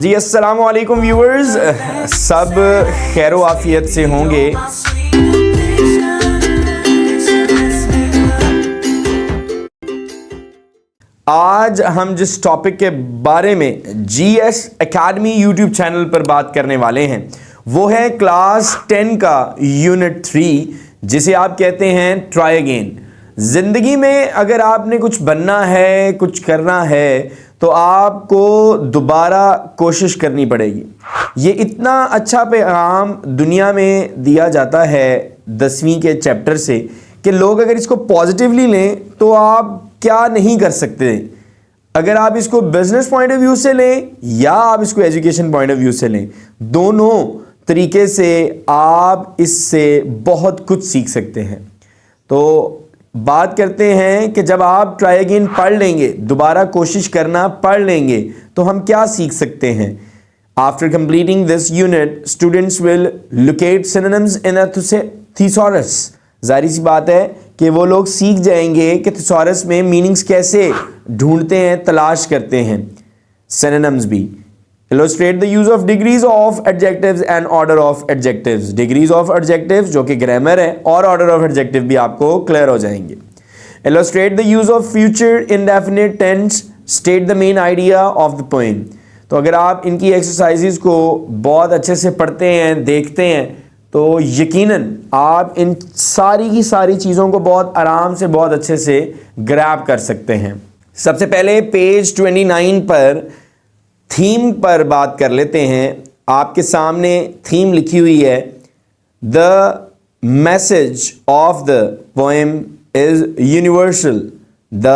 जी अस्सलाम वालेकुम व्यूअर्स, सब खैर आफियत से होंगे। आज हम जिस टॉपिक के बारे में जीएस एकेडमी यूट्यूब चैनल पर बात करने वाले हैं वो है क्लास 10 का यूनिट 3, जिसे आप कहते हैं ट्राई अगेन। ज़िंदगी में अगर आपने कुछ बनना है, कुछ करना है, तो आपको दोबारा कोशिश करनी पड़ेगी। ये इतना अच्छा पैगाम दुनिया में दिया जाता है 10वीं के चैप्टर से कि लोग अगर इसको पॉजिटिवली लें तो आप क्या नहीं कर सकते। अगर आप इसको बिजनेस पॉइंट ऑफ व्यू से लें या आप इसको एजुकेशन पॉइंट ऑफ व्यू से लें, दोनों तरीके से आप इससे बहुत कुछ सीख सकते हैं। तो बात करते हैं कि जब आप ट्राई अगेन पढ़ लेंगे, दोबारा कोशिश करना पढ़ लेंगे, तो हम क्या सीख सकते हैं। After completing this unit students will locate synonyms in a thesaurus. जाहिर सी बात है कि वो लोग सीख जाएंगे कि थिसॉरस में मीनिंग्स कैसे ढूंढते हैं, तलाश करते हैं। सिनोनिम्स भी illustrate the use of degrees of adjectives and order of adjectives। degrees of adjectives जो कि ग्रामर है और order of adjective भी आपको क्लियर हो जाएंगे। illustrate the use of future indefinite tense, state the main idea of the poem। तो अगर आप इनकी एक्सरसाइजेज को बहुत अच्छे से पढ़ते हैं, देखते हैं, तो यकीनन आप इन सारी की सारी चीज़ों को बहुत आराम से, बहुत अच्छे से ग्रैब कर सकते हैं। सबसे पहले पेज 29 पर थीम पर बात कर लेते हैं। आपके सामने थीम लिखी हुई है, the message of the poem is universal. The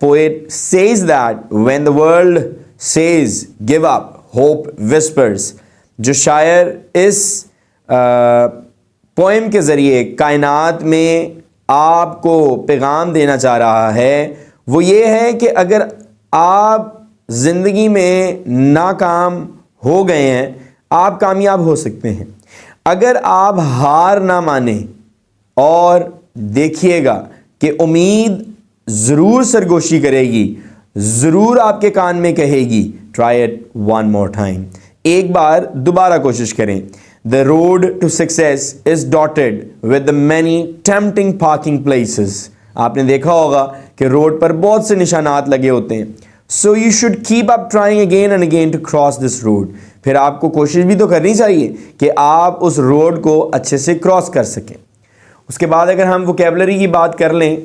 poet says that when the world says give up hope whispers. जो शायर इस पोएम के ज़रिए कायनात में आपको पैगाम देना चाह रहा है वो ये है कि अगर आप ज़िंदगी में नाकाम हो गए हैं, आप कामयाब हो सकते हैं। अगर आप हार ना माने और देखिएगा कि उम्मीद ज़रूर सरगोशी करेगी, ज़रूर आपके कान में कहेगी, try it one more time. एक बार दोबारा कोशिश करें। The road to success is dotted with the many tempting parking places. आपने देखा होगा कि रोड पर बहुत से निशानात लगे होते हैं। So you should keep up trying again and again to cross this road। फिर आपको कोशिश भी तो करनी चाहिए कि आप उस रोड को अच्छे से क्रॉस कर सकें। उसके बाद अगर हम वोकेबलरी की बात कर लें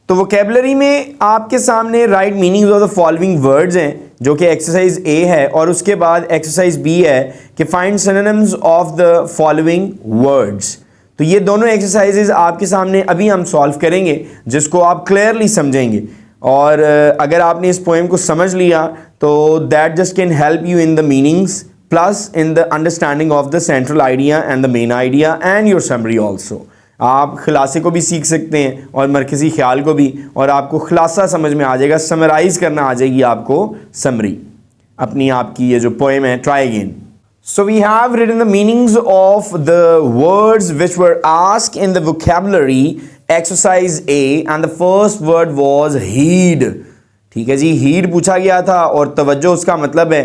तो वोकेबलरी में आपके सामने right meanings of the following words हैं, जो कि एक्सरसाइज ए है, और उसके बाद एक्सरसाइज बी है कि find synonyms of the following words. तो ये दोनों एक्सरसाइजेज आपके सामने अभी हम सॉल्व करेंगे, जिसको आप क्लियरली समझेंगे। और अगर आपने इस पोएम को समझ लिया तो that just can help you in the meanings plus in the understanding of the central idea and the main idea and your summary also. आप खुलासे को भी सीख सकते हैं और मरकज़ी ख्याल को भी, और आपको खुलासा समझ में आ जाएगा, समराइज़ करना आ जाएगी आपको समरी अपनी आपकी ये जो पोएम है try again. So we have written the meanings of the words which were asked in the vocabulary exercise A and the first word was heed। ठीक है जी, heed पूछा गया था और तवज्जो उसका मतलब है।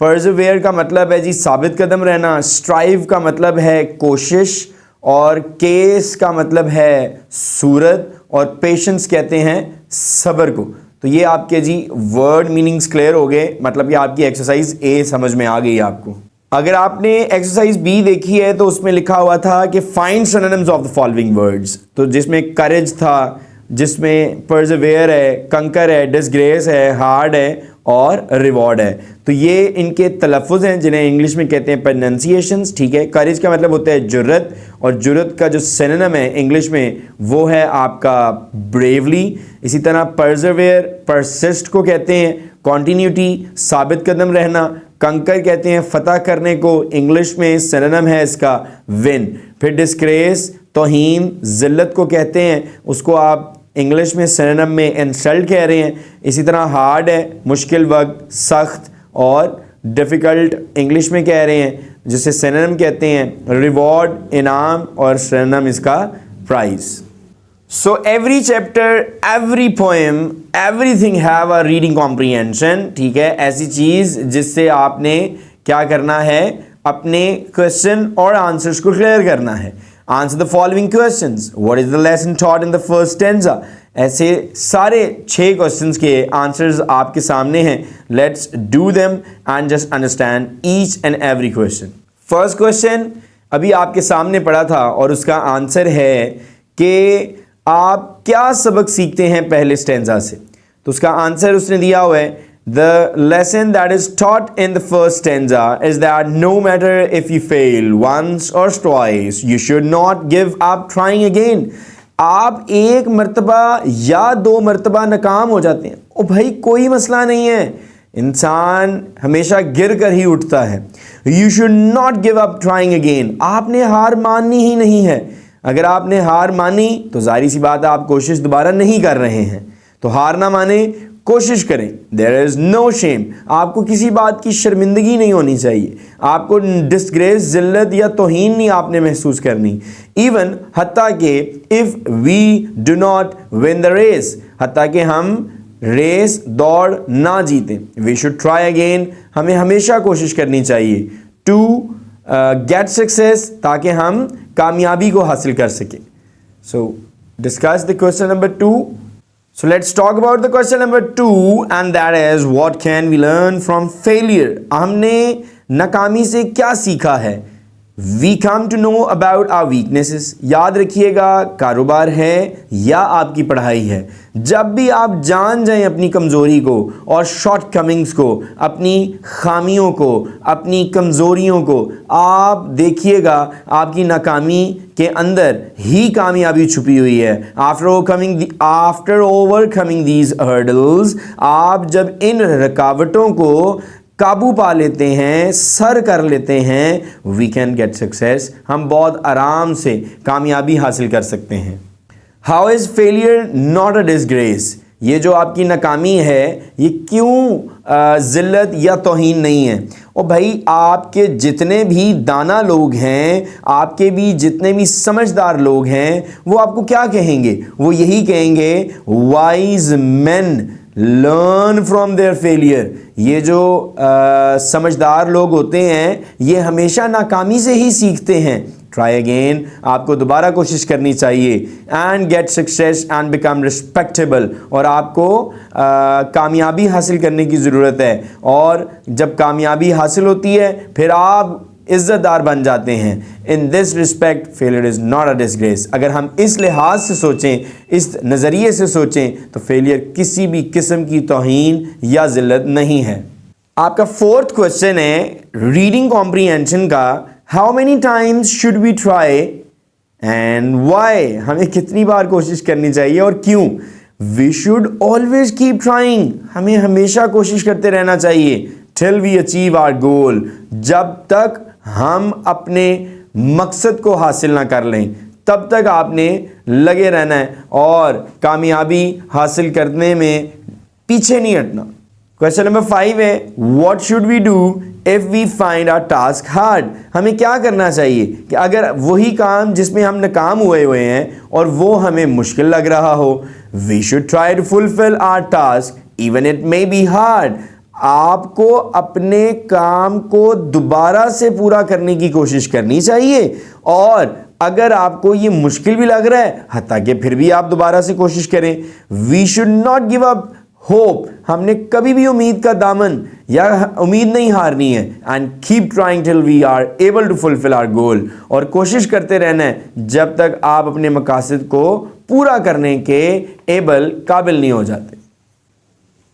persevere का मतलब है जी साबित कदम रहना। strive का मतलब है कोशिश, और case का मतलब है सूरत, और patience कहते हैं सब्र को। तो ये आपके जी वर्ड मीनिंग्स क्लियर हो गए, मतलब कि आपकी एक्सरसाइज ए समझ में आ गई आपको। अगर आपने एक्सरसाइज बी देखी है तो उसमें लिखा हुआ था कि find synonyms of the following words. तो जिसमें करेज था, जिसमें परसेवेयर है, कंकर है, डिसग्रेस है, हार्ड है और रिवॉर्ड है। तो ये इनके तलफ़ुज़ हैं जिन्हें इंग्लिश में कहते हैं प्रोनाउंसिएशंस। ठीक है, करेज का मतलब होता है जुर्रत, और जुर्रत का जो सिनोनिम है इंग्लिश में वो है आपका ब्रेवली। इसी तरह परसेवेयर परसिस्ट को कहते हैं कॉन्टीन्यूटी, साबित कदम रहना। कंकर कहते हैं फतह करने को, इंग्लिश में सिनोनिम है इसका विन। फिर डिस्ग्रेस तौहीन ज़िल्लत को कहते हैं, उसको आप इंग्लिश में सिनोनिम में इंसल्ट कह रहे हैं। इसी तरह हार्ड है मुश्किल वक्त, सख्त, और डिफ़िकल्ट इंग्लिश में कह रहे हैं, जिसे सिनोनिम कहते हैं रिवॉर्ड इनाम, और सिनोनिम इसका price. So every chapter, every poem, everything have a reading comprehension। ठीक है, ऐसी चीज़ जिससे आपने क्या करना है, अपने क्वेश्चन और आंसर्स को क्लियर करना है। Answer the following questions, what is the lesson taught in the first stanza. ऐसे सारे 6 क्वेश्चंस के आंसर्स आपके सामने हैं। Let's do them and just understand each and every question. First question अभी आपके सामने पड़ा था और उसका आंसर है कि आप क्या सबक सीखते हैं पहले स्टेंजा से। तो उसका आंसर उसने दिया हुआ है, the lesson that is taught in the first stanza is that no matter if you fail once or twice, you should not give up trying again. आप एक मर्तबा या 2 मर्तबा नाकाम हो जाते हैं, ओ भाई कोई मसला नहीं है, इंसान हमेशा गिर कर ही उठता है। You should not give up trying again, आपने हार माननी ही नहीं है। अगर आपने हार मानी तो जाहिर सी बात है आप कोशिश दोबारा नहीं कर रहे हैं, तो हार ना माने, कोशिश करें। देयर इज़ नो शेम, आपको किसी बात की शर्मिंदगी नहीं होनी चाहिए, आपको डिस्ग्रेस, जिल्लत या तौहीन नहीं आपने महसूस करनी। इवन हत्ता कि if we do not win the race, हत्ता कि हम रेस दौड़ ना जीतें, वी शुड ट्राई अगेन, हमें हमेशा कोशिश करनी चाहिए टू गेट सक्सेस, ताकि हम कामयाबी को हासिल कर सकें। सो discuss the question number 2. So let's talk about the question number 2 and that is what can we learn from failure. हमने नाकामी से क्या सीखा है? We come to know about our weaknesses. याद रखिएगा, कारोबार है या आपकी पढ़ाई है, जब भी आप जान जाएं अपनी कमज़ोरी को और शॉर्ट कमिंग्स को, अपनी खामियों को, अपनी कमज़ोरियों को, आप देखिएगा आपकी नाकामी के अंदर ही कामयाबी छुपी हुई है। आफ्टर ओवरकमिंग दीज हर्डल्स, आप जब इन रुकावटों को काबू पा लेते हैं, सर कर लेते हैं, वी कैन गेट सक्सेस, हम बहुत आराम से कामयाबी हासिल कर सकते हैं। How is failure not a disgrace, ये जो आपकी नाकामी है ये क्यों ज़िल्लत या तौहीन नहीं है? और भाई आपके जितने भी दाना लोग हैं, आपके भी जितने भी समझदार लोग हैं, वो आपको क्या कहेंगे? वो यही कहेंगे, wise man learn from their failure. ये जो समझदार लोग होते हैं ये हमेशा नाकामी से ही सीखते हैं। ट्राई अगेन, आपको दोबारा कोशिश करनी चाहिए, and get success and become respectable, और आपको कामयाबी हासिल करने की ज़रूरत है। और जब कामयाबी हासिल होती है फिर आप इज़्ज़तदार बन जाते हैं। In this respect failure is not a disgrace. अगर हम इस लिहाज से सोचें, इस नज़रिए से सोचें, तो फेलियर किसी भी किस्म की तौहीन या ज़िल्लत नहीं है। आपका 4th क्वेश्चन है रीडिंग कॉम्प्रीहेंशन का, how many times should we try and why, हमें कितनी बार कोशिश करनी चाहिए और क्यों? We should always keep trying, हमें हमेशा कोशिश करते रहना चाहिए, till we achieve our goal, जब तक हम अपने मकसद को हासिल ना कर लें तब तक आपने लगे रहना है और कामयाबी हासिल करने में पीछे नहीं हटना। क्वेश्चन नंबर 5 है what should we do if we find our task hard, हमें क्या करना चाहिए कि अगर वही काम जिसमें हम नाकाम हुए हैं और वो हमें मुश्किल लग रहा हो? We should try to fulfil our task even it may be hard, आपको अपने काम को दोबारा से पूरा करने की कोशिश करनी चाहिए, और अगर आपको ये मुश्किल भी लग रहा है हत्ता कि फिर भी आप दोबारा से कोशिश करें। We should not give up hope, हमने कभी भी उम्मीद का दामन या उम्मीद नहीं हारनी है, and keep trying till we are able to fulfil our goal, और कोशिश करते रहना है जब तक आप अपने मकासद को पूरा करने के एबल काबिल नहीं हो जाते।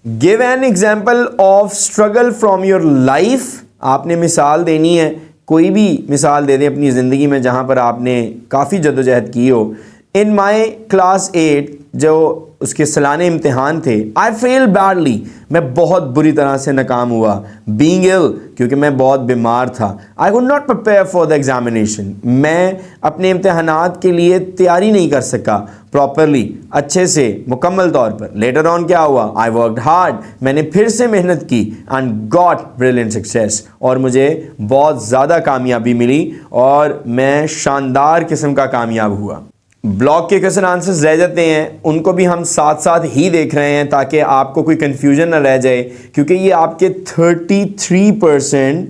Give an example of struggle from your life, आपने मिसाल देनी है, कोई भी मिसाल दे दें अपनी ज़िंदगी में जहाँ पर आपने काफ़ी जद्दोजहद की हो। इन माई क्लास 8 जो उसके सालाने इम्तिहान थे, आई फेल बैडली, मैं बहुत बुरी तरह से नाकाम हुआ। बीइंग इल, क्योंकि मैं बहुत बीमार था। I could not prepare for the examination, मैं अपने इम्तिहानात के लिए तैयारी नहीं कर सका प्रॉपरली, अच्छे से मुकम्मल तौर पर। लेटर ऑन क्या हुआ? आई वर्कड हार्ड, मैंने फिर से मेहनत की, एंड गॉट ब्रिलियंट सक्सेस, और मुझे बहुत ज़्यादा कामयाबी मिली और मैं शानदार किस्म का कामयाब हुआ। ब्लॉक के क्वेश्चन आंसर्स रह जाते हैं, उनको भी हम साथ साथ ही देख रहे हैं ताकि आपको कोई कन्फ्यूजन ना रह जाए, क्योंकि ये आपके 33%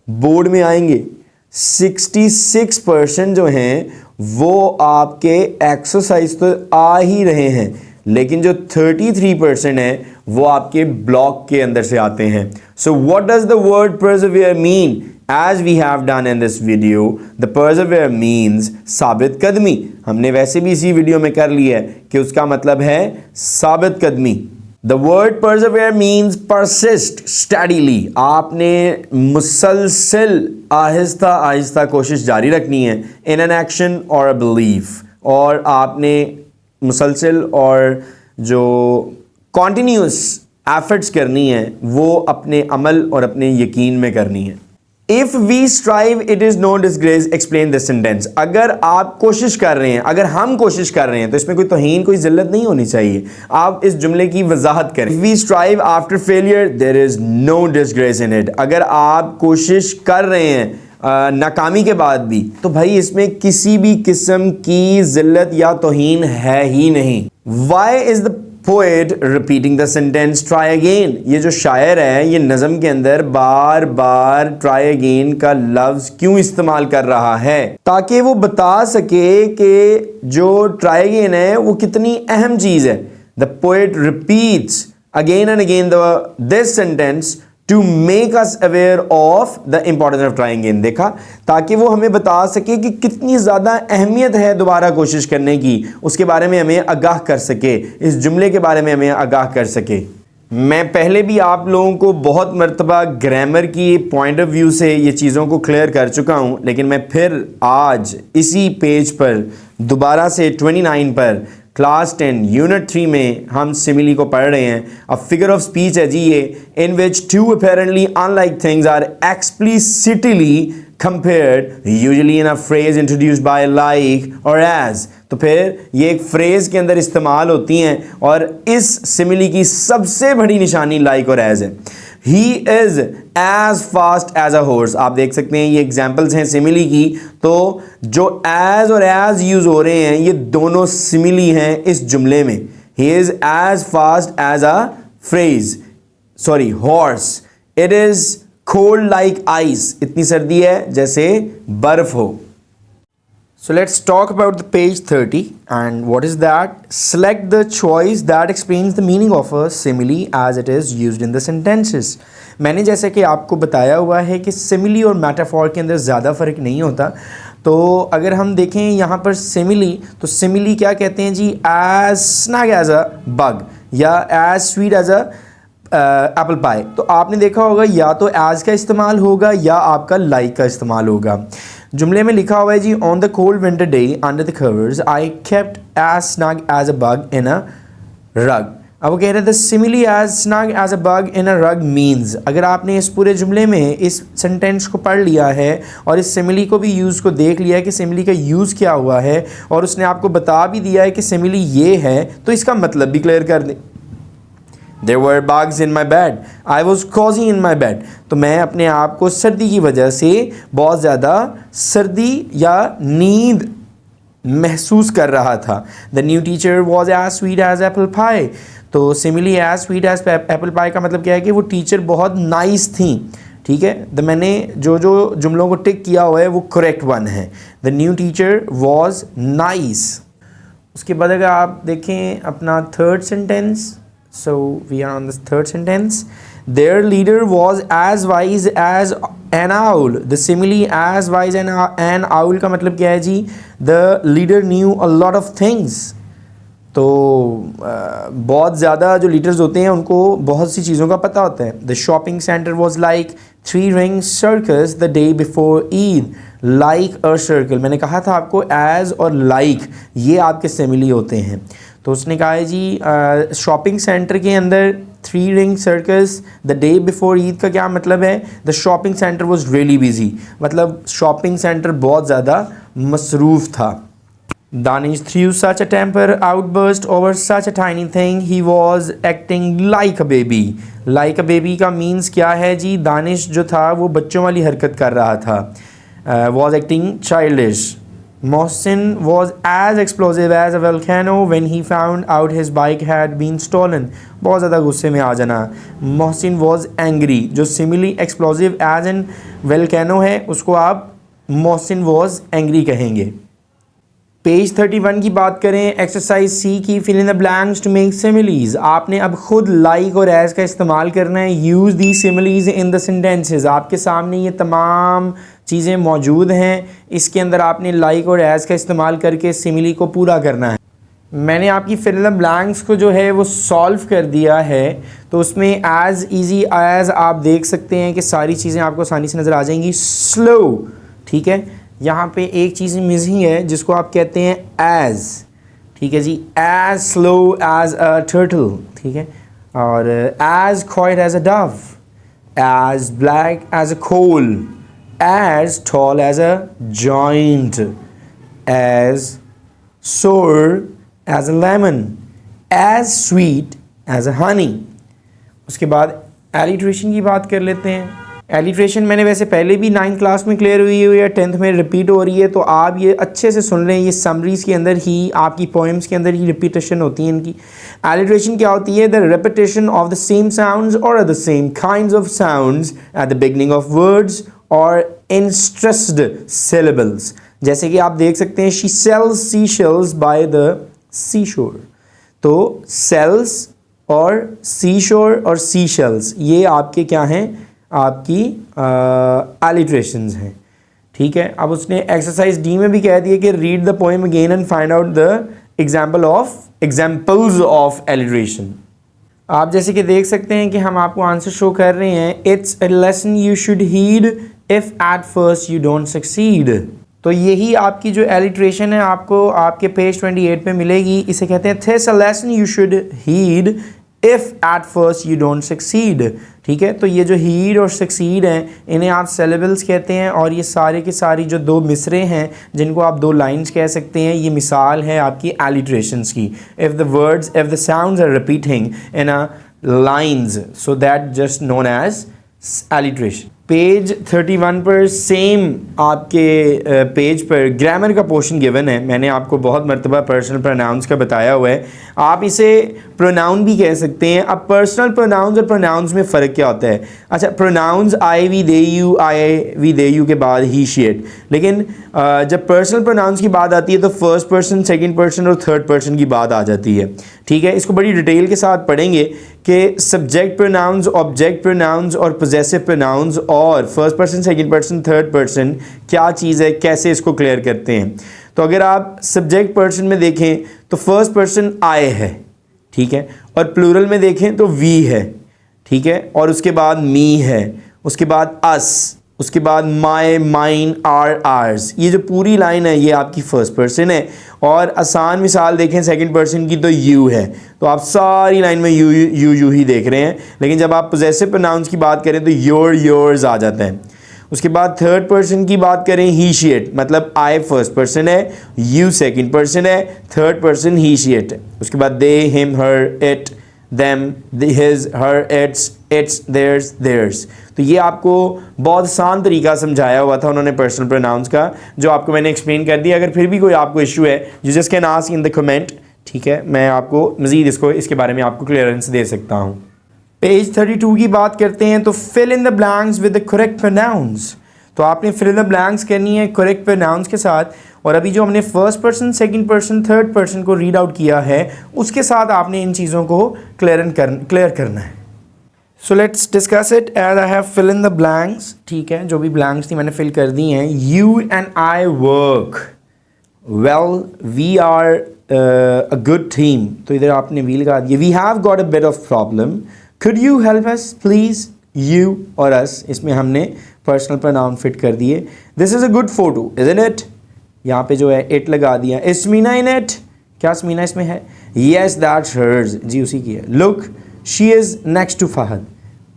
बोर्ड में आएंगे 66% जो हैं वो आपके एक्सरसाइज तो आ ही रहे हैं, लेकिन जो 33% है वो आपके ब्लॉक के अंदर से आते हैं. So what does the word persevere mean? As we have done in this video, the persevere means साबित कदमी. हमने वैसे भी इसी वीडियो में कर लिया है कि उसका मतलब है साबित कदमी. The word persevere means persist steadily. आपने मुसलसल आहिस्ता आहिस्ता कोशिश जारी रखनी है in an action or a belief. और आपने मुसलसल और जो continuous efforts करनी है वो अपने अमल और अपने यकीन में करनी है. If we strive, it is no disgrace. Explain this sentence. अगर आप कोशिश कर रहे हैं, अगर हम कोशिश कर रहे हैं तो इसमें कोई तौहीन, कोई जिल्लत नहीं होनी चाहिए. आप इस जुमले की वजाहत करें. If we strive after failure, there is no disgrace in it. अगर आप कोशिश कर रहे हैं नाकामी के बाद भी, तो भाई इसमें किसी भी किस्म की जिल्लत या तौहीन है ही नहीं. Why is the poet repeating the sentence try again? ये जो शायर है ये नज़म के अंदर बार बार try again का लफ्ज़ क्यों इस्तेमाल कर रहा है? ताकि वो बता सके कि जो try again है वो कितनी अहम चीज़ है. The poet repeats again and again this sentence to make us aware of the importance of trying again. देखा, ताकि वो हमें बता सके कि कितनी ज़्यादा अहमियत है दोबारा कोशिश करने की, उसके बारे में हमें आगाह कर सके, इस जुमले के बारे में हमें आगाह कर सके. मैं पहले भी आप लोगों को बहुत मर्तबा ग्रामर की पॉइंट ऑफ व्यू से ये चीज़ों को क्लियर कर चुका हूँ, लेकिन मैं फिर आज इसी पेज पर दोबारा से 29 पर क्लास 10 यूनिट 3 में हम सिमिली को पढ़ रहे हैं. अब फिगर ऑफ स्पीच है जी ये, in which two apparently unlike things are explicitly compared usually in a phrase introduced by like और एज. तो फिर ये एक फ्रेज के अंदर इस्तेमाल होती हैं और इस सिमिली की सबसे बड़ी निशानी लाइक और एज है. He is as fast as a horse. आप देख सकते हैं ये एग्जाम्पल्स हैं सिमिली की. तो जो as और as यूज़ हो रहे हैं ये दोनों सिमिली हैं इस जुमले में. He is as fast as a horse. It is cold like ice. इतनी सर्दी है जैसे बर्फ हो. So let's talk about the page 30, and what is that? Select the choice that explains the meaning of a simile as it is used in the sentences. मैंने जैसे कि आपको बताया हुआ है कि simile और metaphor के अंदर ज़्यादा फ़र्क नहीं होता. तो अगर हम देखें यहाँ पर simile, तो simile क्या कहते हैं जी? As snug as a bug या as sweet as a apple pie. तो आपने देखा होगा या तो as का इस्तेमाल होगा या आपका like का इस्तेमाल होगा. जुमले में लिखा हुआ है जी on the cold winter day under the covers I kept as snug as a bug in a rug. अब वो कह रहे थे simile as snug as a bug in a rug means. अगर आपने इस पूरे जुमले में इस सेंटेंस को पढ़ लिया है और इस सिमिली को भी यूज़ को देख लिया है कि सिमिली का यूज़ क्या हुआ है और उसने आपको बता भी दिया है कि सिमिली ये है, तो इसका मतलब भी क्लियर कर दें. There were bugs in my bed. I was cozy in my bed. तो मैं अपने आप को सर्दी की वजह से बहुत ज़्यादा सर्दी या नींद महसूस कर रहा था. The new teacher was as sweet as apple pie. तो simile as sweet as apple pie का मतलब क्या है कि वो टीचर बहुत नाइस थी. ठीक है, तो मैंने जो जुमलों को टिक किया हुआ है वो करेक्ट वन है. The new teacher was nice. उसके बाद अगर आप देखें अपना third sentence. So we are on the third sentence. Their leader was as wise as an owl. The simile as wise as an owl का मतलब क्या है जी? The leader knew a lot of things. तो बहुत ज़्यादा जो leaders होते हैं उनको बहुत सी चीज़ों का पता होता है. The shopping center was like 3-ring circus the day before Eid. Like a circle. मैंने कहा था आपको as और like ये आपके सिमिली होते हैं. तो उसने कहा है जी शॉपिंग सेंटर के अंदर 3-ring circus the day before Eid का क्या मतलब है? The shopping centre was really busy. मतलब शॉपिंग सेंटर बहुत ज़्यादा मसरूफ़ था. Danish threw such a temper outburst over such a tiny thing he was acting like a baby. like a baby का मीन्स क्या है जी? दानिश जो था वो बच्चों वाली हरकत कर रहा था. was acting childish. Mohsin was as explosive as a volcano when he found out his bike had been stolen. बहुत ज़्यादा गुस्से में आ जाना. Mohsin was angry. जो simile explosive as in volcano है उसको आप Mohsin was angry कहेंगे. पेज 31 की बात करें, एक्सरसाइज सी की, fill in the blanks to make similes. आपने अब खुद लाइक और एज का इस्तेमाल करना है. Use the similes in the sentences. आपके सामने ये तमाम चीज़ें मौजूद हैं. इसके अंदर आपने लाइक और एज का इस्तेमाल करके सिमिली को पूरा करना है. मैंने आपकी फिल इन द ब्लैंक्स को जो है वो सॉल्व कर दिया है, तो उसमें एज ईजी एज आप देख सकते हैं कि सारी चीज़ें आपको आसानी से नज़र आ जाएंगी. स्लो, ठीक है. यहाँ पे एक चीज़ मिसिंग है जिसको आप कहते हैं एज. ठीक है जी, as slow as a turtle. ठीक है. और as quiet as a dove, as black as a coal, as tall as a giant, as sour as a lemon, as sweet as a honey. उसके बाद alliteration की बात कर लेते हैं. एलिट्रेशन मैंने वैसे पहले भी 9th क्लास में क्लियर हुई है, 10th में रिपीट हो रही है, तो आप ये अच्छे से सुन लें. ये समरीज़ के अंदर ही, आपकी पोएम्स के अंदर ही रिपीटेशन होती है इनकी. एलिट्रेशन क्या होती है? The repetition of the same sounds और the same kinds of sounds at the beginning of words और इन स्ट्रेस्ड सिलेबल्स. जैसे कि आप देख सकते हैं, she sells sea shells by the sea shore. तो सेल्स और सी शोर और सी शेल्स ये आपके क्या हैं? आपकी एलिट्रेशंस हैं. ठीक है. अब उसने एक्सरसाइज डी में भी कह दिया कि read the poem again and find out the examples of alliteration. आप जैसे कि देख सकते हैं कि हम आपको आंसर शो कर रहे हैं. It's a lesson you should heed if at first you don't succeed. तो यही आपकी जो एलिट्रेशन है आपको आपके पेज 28 पे मिलेगी. इसे कहते हैं this a lesson you should heed if at first you don't succeed. ठीक है. तो ये जो हीड और सक्सीड हैं इन्हें आप सेलेबल्स कहते हैं, और ये सारे के सारी जो दो मिसरे हैं जिनको आप दो लाइंस कह सकते हैं, ये मिसाल है आपकी एलिट्रेशंस की. If the sounds are repeating in a lines, so that just known as alliteration. Page 31 पर सेम आपके पेज पर ग्रामर का पोर्शन गिवन है. मैंने आपको बहुत मरतबा पर्सनल प्रोनाउंस का बताया हुआ है. आप इसे प्रोनाउन भी कह सकते हैं. अब पर्सनल प्रोनाउंस और प्रोनाउंस में फ़र्क क्या होता है? अच्छा, pronouns I we they you के बाद ही शी इट. लेकिन जब पर्सनल प्रोनाउंस की बात आती है तो फर्स्ट पर्सन, सेकंड पर्सन और थर्ड पर्सन की बात आ जाती है. ठीक है. इसको बड़ी डिटेल के साथ पढ़ेंगे कि सब्जेक्ट प्रोनाउंस, ऑब्जेक्ट प्रोनाउंस और पोजेसिव प्रोनाउंस और first person, second person, third person क्या चीज़ है, कैसे इसको क्लियर करते हैं. तो अगर आप सब्जेक्ट पर्सन में देखें तो फर्स्ट पर्सन आई है. ठीक है. और प्लूरल में देखें तो वी है. ठीक है. और उसके बाद मी है, उसके बाद अस, उसके बाद माई, माइन, आर्स. ये जो पूरी लाइन है ये आपकी फर्स्ट पर्सन है. और आसान मिसाल देखें सेकंड पर्सन की तो यू है. तो आप सारी लाइन में यू ही देख रहे हैं. लेकिन जब आप पोजेसिव प्रोनाउंस की बात करें तो योर्स आ जाता है. उसके बाद थर्ड पर्सन की बात करें ही शी इट, मतलब आई फर्स्ट पर्सन है, यू सेकंड पर्सन है, third person he she it. उसके बाद they, him, her, it, them, his, her, its, theirs. तो ये आपको बहुत आसान तरीका समझाया हुआ था उन्होंने पर्सनल प्रोनाउंस का, जो आपको मैंने एक्सप्लेन कर दिया. अगर फिर भी कोई आपको इशू है, you just can ask in the comment. ठीक है. मैं आपको मज़ीद इसके बारे में आपको क्लियरेंस दे सकता हूँ. पेज 32 की बात करते हैं. तो fill in the blanks with the correct pronouns. तो आपने फिल इन द ब्लैंक्स करनी है करेक्ट प्रोनाउंस के साथ. और अभी जो हमने first person, second person, third person को रीड आउट किया है उसके साथ आपने इन चीज़ों को क्लियर करना है. So let's discuss it as I have fill in the blanks. ठीक है. जो भी ब्लैंक्स थी मैंने फिल कर दी हैं. You and I work well, we are a good team. तो इधर आपने वी लगा दिया. We have got a bit of problem, could you help us please. you और us, इसमें हमने पर्सनल प्रोनाउन फिट कर दिए. This is a good photo isn't it. यहाँ पे जो है इट लगा दिया. इज स्मीना इन इट, क्या स्मीना इसमें है? yes that's hers, जी उसी की है. look she is next to Fahad.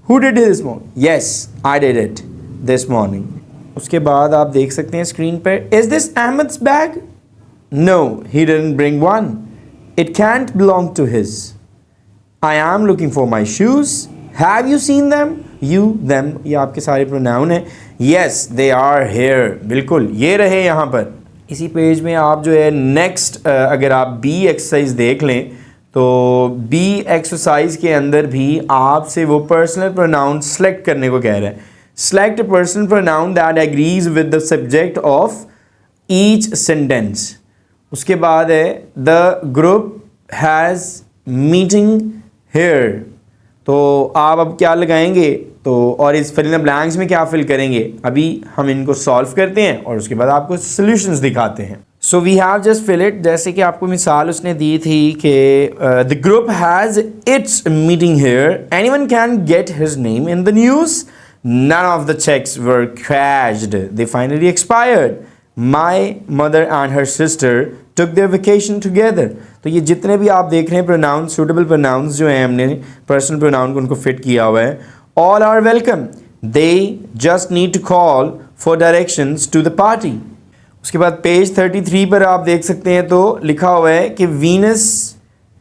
who did it this morning? yes I did it this morning. उसके बाद आप देख सकते हैं स्क्रीन पर, is this Ahmed's bag? no he didn't bring one, it can't belong to his. I am looking for my shoes. Have you seen them? You, them, ये आपके सारे प्रोनाउन हैं. Yes, they are here. बिल्कुल, ये रहे यहाँ पर. इसी पेज में आप जो है नेक्स्ट अगर आप बी एक्सरसाइज देख लें तो बी एक्सरसाइज के अंदर भी आपसे वो पर्सनल प्रोनाउन सेलेक्ट करने को कह रहा है। Select personal pronoun that agrees with the subject of each sentence. उसके बाद है the group has meeting here. तो आप अब क्या लगाएंगे तो और इस फिल इन द ब्लैंक्स में क्या फिल करेंगे, अभी हम इनको सॉल्व करते हैं और उसके बाद आपको सॉल्यूशंस दिखाते हैं। So we have just fill it. जैसे कि आपको मिसाल उसने दी थी कि the group has its meeting here, anyone can get his name in the news, none of the checks were cashed, they finally expired, my mother and her sister took their vacation together। तो ये जितने भी आप देख रहे हैं pronoun, suitable pronounce जो हैं हमने पर्सनल प्रोनाउन को उनको फिट किया हुआ है। All are welcome, they just need to call for directions to the party. उसके बाद पेज 33 पर आप देख सकते हैं तो लिखा हुआ है कि Venus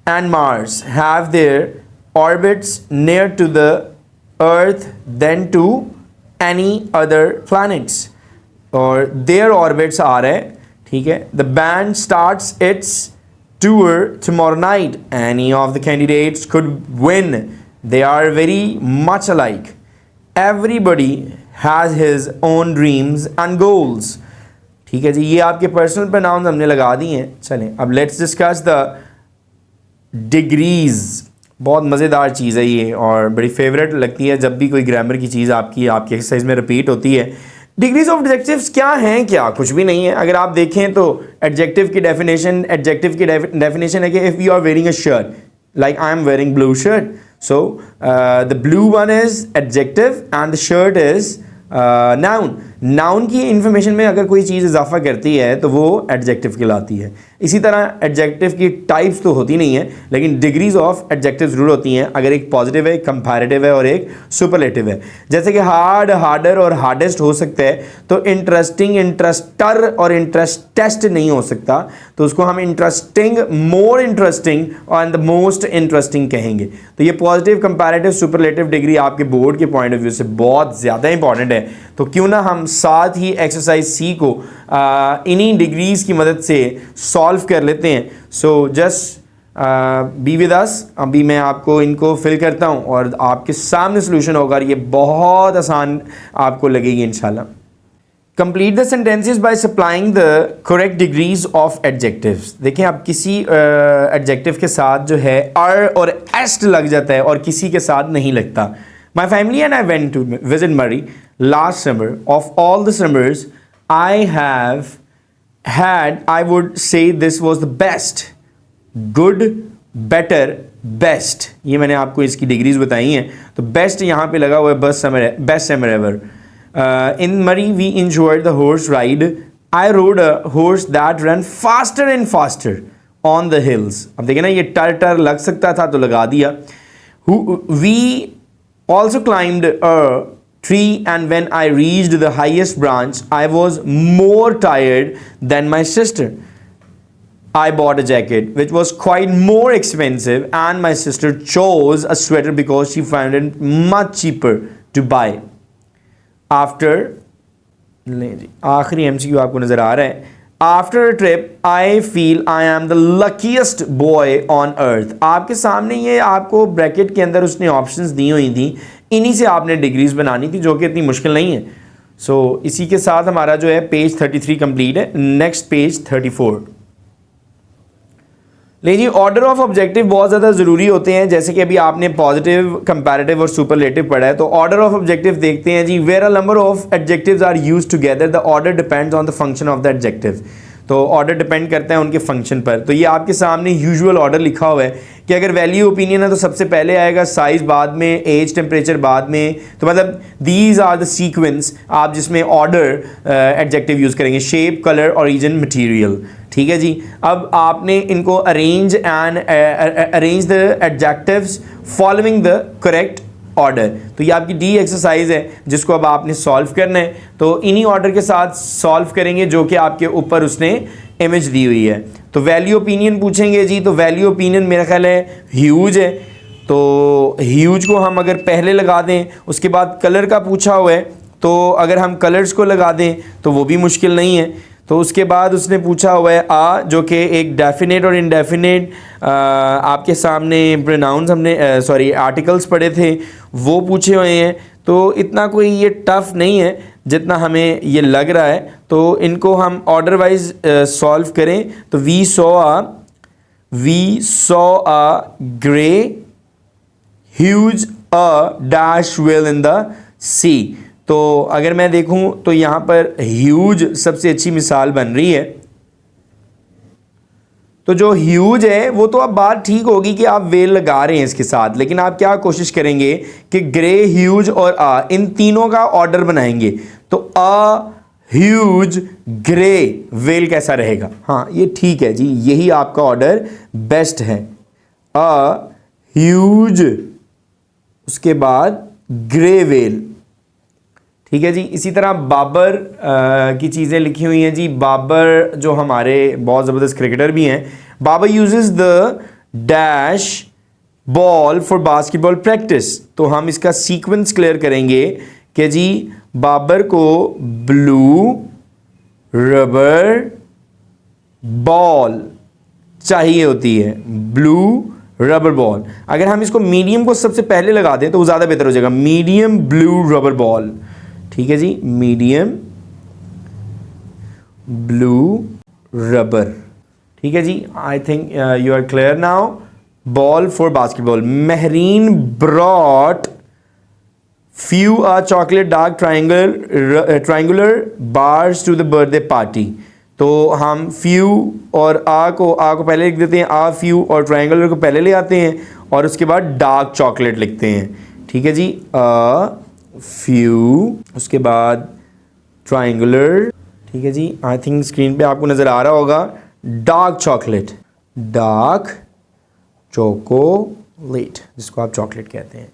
and Mars have their orbits near to the earth than to any other planets, और देयर ऑर्बिट्स आ रहे हैं, ठीक है। The band starts its tour tomorrow night, any of the candidates could win, they are very much alike, everybody has his own dreams and goals. ठीक है जी, ये आपके पर्सनल प्रोनाउंस हमने लगा दिए हैं। चलें अब लेट्स डिस्कस द डिग्रीज। बहुत मज़ेदार चीज़ है ये और बड़ी फेवरेट लगती है जब भी कोई ग्रामर की चीज़ आपकी एक्सरसाइज में रिपीट होती है। डिग्रीज ऑफ एडजेक्टिव्स क्या हैं? क्या कुछ भी नहीं है। अगर आप देखें तो एडजेक्टिव की डेफिनेशन है कि if you are wearing a shirt, like I am wearing blue shirt, so the blue one is adjective and the shirt is noun. Noun की इंफॉर्मेशन में अगर कोई चीज़ इजाफा करती है तो वो एडजेक्टिव कहलाती है। इसी तरह एडजेक्टिव की टाइप्स तो होती नहीं है, लेकिन डिग्रीज ऑफ एडजेक्टिव ज़रूर होती हैं। अगर एक पॉजिटिव है, एक कंपैरेटिव है और एक सुपरलेटिव है। जैसे कि हार्ड, हार्डर और हार्डेस्ट हो सकता है, तो इंटरेस्टिंग, इंटरेस्टर और इंटरेस्टेस्ट नहीं हो सकता, तो उसको हम इंटरेस्टिंग, मोर इंटरेस्टिंग और द मोस्ट इंटरेस्टिंग कहेंगे। तो ये पॉजिटिव, कंपैरेटिव, सुपरलेटिव डिग्री आपके बोर्ड के पॉइंट ऑफ व्यू से बहुत ज़्यादा इंपॉर्टेंट है। तो क्यों ना हम साथ ही एक्सरसाइज सी को इन्हीं डिग्रीज की मदद से सॉल्व कर लेते हैं। So just be with us. अभी मैं आपको इनको फिल करता हूं और आपके सामने सोल्यूशन होगा। ये बहुत आसान आपको लगेगी इंशाल्लाह। Complete the sentences by supplying the correct degrees of adjectives. देखें, आप किसी एडजेक्टिव के साथ जो है आर और एस्ट लग जाता है और किसी के साथ नहीं लगता। My family and I went to visit Murray last summer. Of all the summers I have had, I would say this was the best. Good, better, best. ये मैंने आपको इसकी डिग्रीज बताई हैं। तो बेस्ट यहाँ पे लगा हुआ है, best summer ever. In Murray we enjoyed the horse ride. I rode a horse that ran faster and faster on the hills. अब देखिए ना, ये टर लग सकता था तो लगा दिया। We also climbed a tree, and when I reached the highest branch, I was more tired than my sister. I bought a jacket which was quite more expensive, and my sister chose a sweater because she found it much cheaper to buy. After आखिरी MCQ आपको नजर आ रहा है। After a trip, I feel I am the luckiest boy on earth. आपके सामने ये आपको bracket के अंदर उसने ऑप्शंस दी हुई थी, इन्हीं से आपने डिग्रीज बनानी थी, जो कि इतनी मुश्किल नहीं है। सो इसी के साथ हमारा जो है पेज 33 कंप्लीट है। Next page 34। लेकिन ऑर्डर ऑफ ऑब्जेक्टिव बहुत ज़्यादा ज़रूरी होते हैं। जैसे कि अभी आपने पॉजिटिव, कंपैरेटिव और सुपरलेटिव पढ़ा है, तो ऑर्डर ऑफ ऑब्जेक्टिव देखते हैं जी। Where a number of adjectives are used together, the order depends on the function of the adjective. तो ऑर्डर डिपेंड करता है उनके फंक्शन पर। तो ये आपके सामने यूजुअल ऑर्डर लिखा हुआ है कि अगर वैल्यू ओपिनियन है तो सबसे पहले आएगा साइज, बाद में एज, टेम्परेचर बाद में। तो मतलब दीज आर द सीक्वेंस आप जिसमें ऑर्डर एडजेक्टिव यूज़ करेंगे। Shape, colour, origin, material. ठीक है जी। अब आपने इनको arrange the adjectives following the correct order. तो ये आपकी डी एक्सरसाइज है जिसको अब आपने सॉल्व करना है। तो इन्हीं ऑर्डर के साथ सॉल्व करेंगे जो कि आपके ऊपर उसने इमेज दी हुई है। तो वैल्यू ओपिनियन पूछेंगे जी। तो वैल्यू ओपिनियन मेरा ख्याल है ह्यूज है, तो ह्यूज को हम अगर पहले लगा दें। उसके बाद कलर का पूछा हुआ है, तो अगर हम कलर्स को लगा दें तो वो भी मुश्किल नहीं है। तो उसके बाद उसने पूछा हुआ है आ, जो कि एक डेफिनेट और इनडेफिनेट आपके सामने प्रोनाउंस हमने आर्टिकल्स पढ़े थे वो पूछे हुए हैं। तो इतना कोई ये टफ नहीं है जितना हमें ये लग रहा है। तो इनको हम ऑर्डर वाइज सॉल्व करें तो we saw a grey huge a dash whale in the sea. तो अगर मैं देखूं तो यहाँ पर ह्यूज सबसे अच्छी मिसाल बन रही है। तो जो ह्यूज है वो तो अब बात ठीक होगी कि आप वेल लगा रहे हैं इसके साथ, लेकिन आप क्या कोशिश करेंगे कि ग्रे, ह्यूज और आ इन तीनों का ऑर्डर बनाएंगे। तो अ ह्यूज ग्रे वेल कैसा रहेगा? हाँ ये ठीक है जी, यही आपका ऑर्डर बेस्ट है। अ ह्यूज उसके बाद ग्रे वेल, ठीक है जी। इसी तरह बाबर की चीज़ें लिखी हुई हैं जी। बाबर जो हमारे बहुत ज़बरदस्त क्रिकेटर भी हैं, Babar uses the dash ball for basketball practice. तो हम इसका सीक्वेंस क्लियर करेंगे कि जी बाबर को ब्लू रबर बॉल चाहिए होती है, ब्लू रबर बॉल। अगर हम इसको मीडियम को सबसे पहले लगा दें तो वो ज़्यादा बेहतर हो जाएगा, मीडियम ब्लू रबर बॉल, ठीक है जी, मीडियम ब्लू रबर, ठीक है जी। I think you are clear now. Ball for basketball. Mahreen brought few chocolate dark triangular bars to the birthday party। तो हम few और आ को पहले लिख देते हैं, आ few, और triangular को पहले ले आते हैं और उसके बाद डार्क चॉकलेट लिखते हैं, ठीक है जी। few उसके बाद triangular, ठीक है जी। आई थिंक स्क्रीन पे आपको नज़र आ रहा होगा डार्क चॉकलेट, डार्क चोकोलेट जिसको आप चॉकलेट कहते हैं।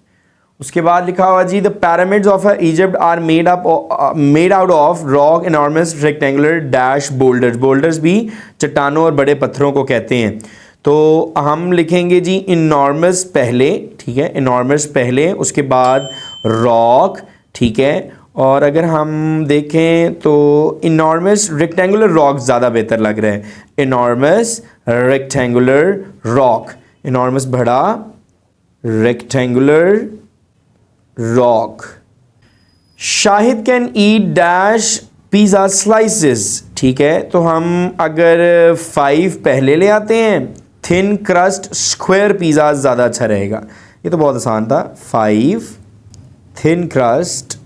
उसके बाद लिखा हुआ जी the pyramids of Egypt are made out of rock enormous rectangular dash boulders. Boulders भी चट्टानों और बड़े पत्थरों को कहते हैं। तो हम लिखेंगे जी इनॉर्मस पहले, ठीक है, इनॉर्मस पहले, उसके बाद रॉक, ठीक है। और अगर हम देखें तो इनॉर्मस रेक्टेंगुलर रॉक ज़्यादा बेहतर लग रहा है, इनॉर्मस रेक्टेंगुलर रॉक, इनॉर्मस बड़ा rectangular rock. Shahid can eat dash pizza slices, ठीक है। तो हम अगर 5 पहले ले आते हैं, थिन क्रस्ट स्क्वायर पिज़्ज़ा ज़्यादा अच्छा रहेगा। ये तो बहुत आसान था, 5 थिन क्रस्ट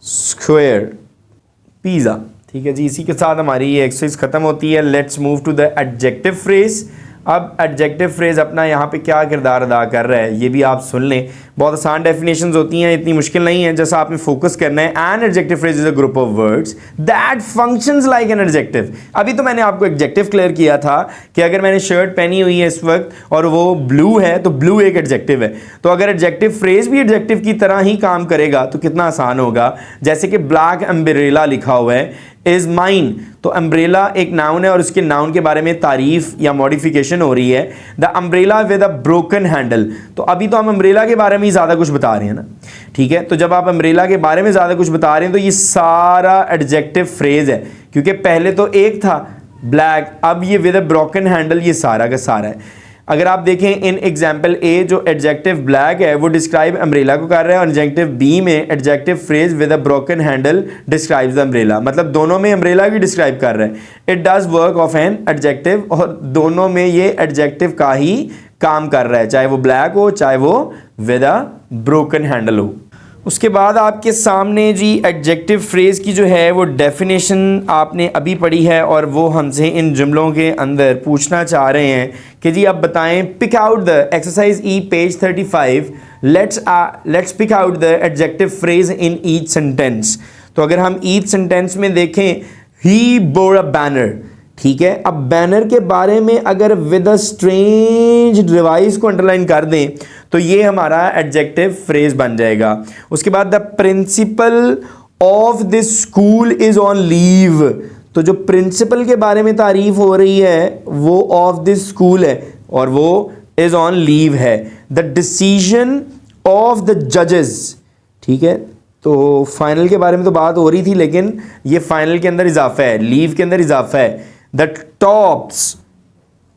स्क्वायर पिज़्ज़ा, ठीक है जी। इसी के साथ हमारी ये एक्सरसाइज ख़त्म होती है। Let's move to the adjective phrase. अब एडजेक्टिव फ्रेज अपना यहाँ पे क्या किरदार अदा कर रहा है ये भी आप सुन लें। बहुत आसान डेफिनेशंस होती हैं, इतनी मुश्किल नहीं है। जैसा आपने फोकस करना है, an adjective phrase is a group of words that functions like an adjective. अभी तो मैंने आपको एडजेक्टिव क्लियर किया था कि अगर मैंने शर्ट पहनी हुई है इस वक्त और वो ब्लू है तो ब्लू एक एडजेक्टिव है। तो अगर एडजेक्टिव फ्रेज भी एडजेक्टिव की तरह ही काम करेगा तो कितना आसान होगा। जैसे कि ब्लैक अम्ब्रेला लिखा हुआ है इज माइन, तो अम्ब्रेला एक नाउन है और उसके नाउन के बारे में तारीफ या मॉडिफिकेशन हो रही है। The umbrella with a broken handle, तो अभी तो हम अम्ब्रेला के बारे में ही ज़्यादा कुछ बता रहे हैं ना, ठीक है। तो जब आप अम्ब्रेला के बारे में ज़्यादा कुछ बता रहे हैं तो ये सारा एडजेक्टिव फ्रेज है, क्योंकि पहले तो एक था ब्लैक, अब ये विद अ ब्रोकन हैंडल, ये सारा का सारा है। अगर आप देखें इन एग्जाम्पल ए, जो एडजेक्टिव ब्लैक है वो डिस्क्राइब अम्ब्रेला को कर रहा है, और एडजेक्टिव बी में adjective phrase with a broken handle describes the umbrella, मतलब दोनों में अम्ब्रेला भी डिस्क्राइब कर रहा है। It does work of an adjective, और दोनों में ये एडजेक्टिव का ही काम कर रहा है, चाहे वो ब्लैक हो चाहे वो विद अ ब्रोकन हैंडल हो। उसके बाद आपके सामने जी एडजेक्टिव फ्रेज की जो है वो डेफिनेशन आपने अभी पढ़ी है, और वो हमसे इन जुमलों के अंदर पूछना चाह रहे हैं कि जी आप बताएं, pick out the exercise E page 35, let's pick out the adjective phrase in each sentence. तो अगर हम ईच सेंटेंस में देखें, ही बोर अ बैनर, ठीक है। अब बैनर के बारे में अगर विद अ स्ट्रेंज डिवाइस को अंडरलाइन कर दें तो ये हमारा एडजेक्टिव फ्रेज बन जाएगा। उसके बाद the principle of this school is on leave, तो जो प्रिंसिपल के बारे में तारीफ हो रही है वो ऑफ दिस स्कूल है और वो इज ऑन लीव है। द डिसीजन ऑफ द जजेस, ठीक है, तो फाइनल के बारे में तो बात हो रही थी, लेकिन ये फाइनल के अंदर इजाफा है, लीव के अंदर इजाफा है। The tops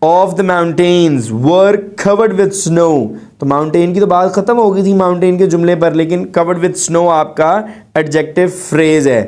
of the mountains were covered with snow. तो माउंटेन की तो बात खत्म हो गई थी माउंटेन के जुमले पर, लेकिन कवर्ड विथ स्नो आपका एडजेक्टिव फ्रेज है।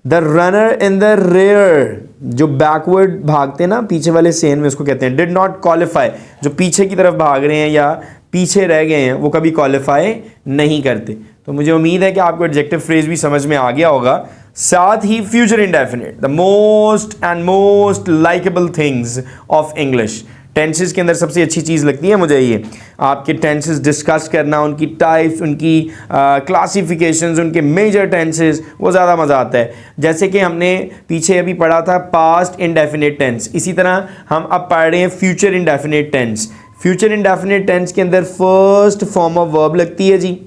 The runner in the rear, जो बैकवर्ड भागते हैं ना, पीछे वाले सेन में, उसको कहते हैं डिड नॉट क्वालिफाई। जो पीछे की तरफ भाग रहे हैं या पीछे रह गए हैं वो कभी क्वालिफाई नहीं करते। तो मुझे उम्मीद है कि आपको एडजेक्टिव फ्रेज भी समझ में आ गया होगा। साथ ही future indefinite, the most likable things of English. Tenses के अंदर सबसे अच्छी चीज़ लगती है मुझे ये, आपके टेंसेस डिस्कस करना, उनकी टाइप्स, उनकी क्लासिफिकेशंस, उनके मेजर टेंसेस, वो ज़्यादा मज़ा आता है। जैसे कि हमने पीछे अभी पढ़ा था पास्ट इंडेफिनिट टेंस, इसी तरह हम अब पढ़ रहे हैं future indefinite tense. Future indefinite tense के अंदर फर्स्ट फॉर्म ऑफ वर्ब लगती है जी,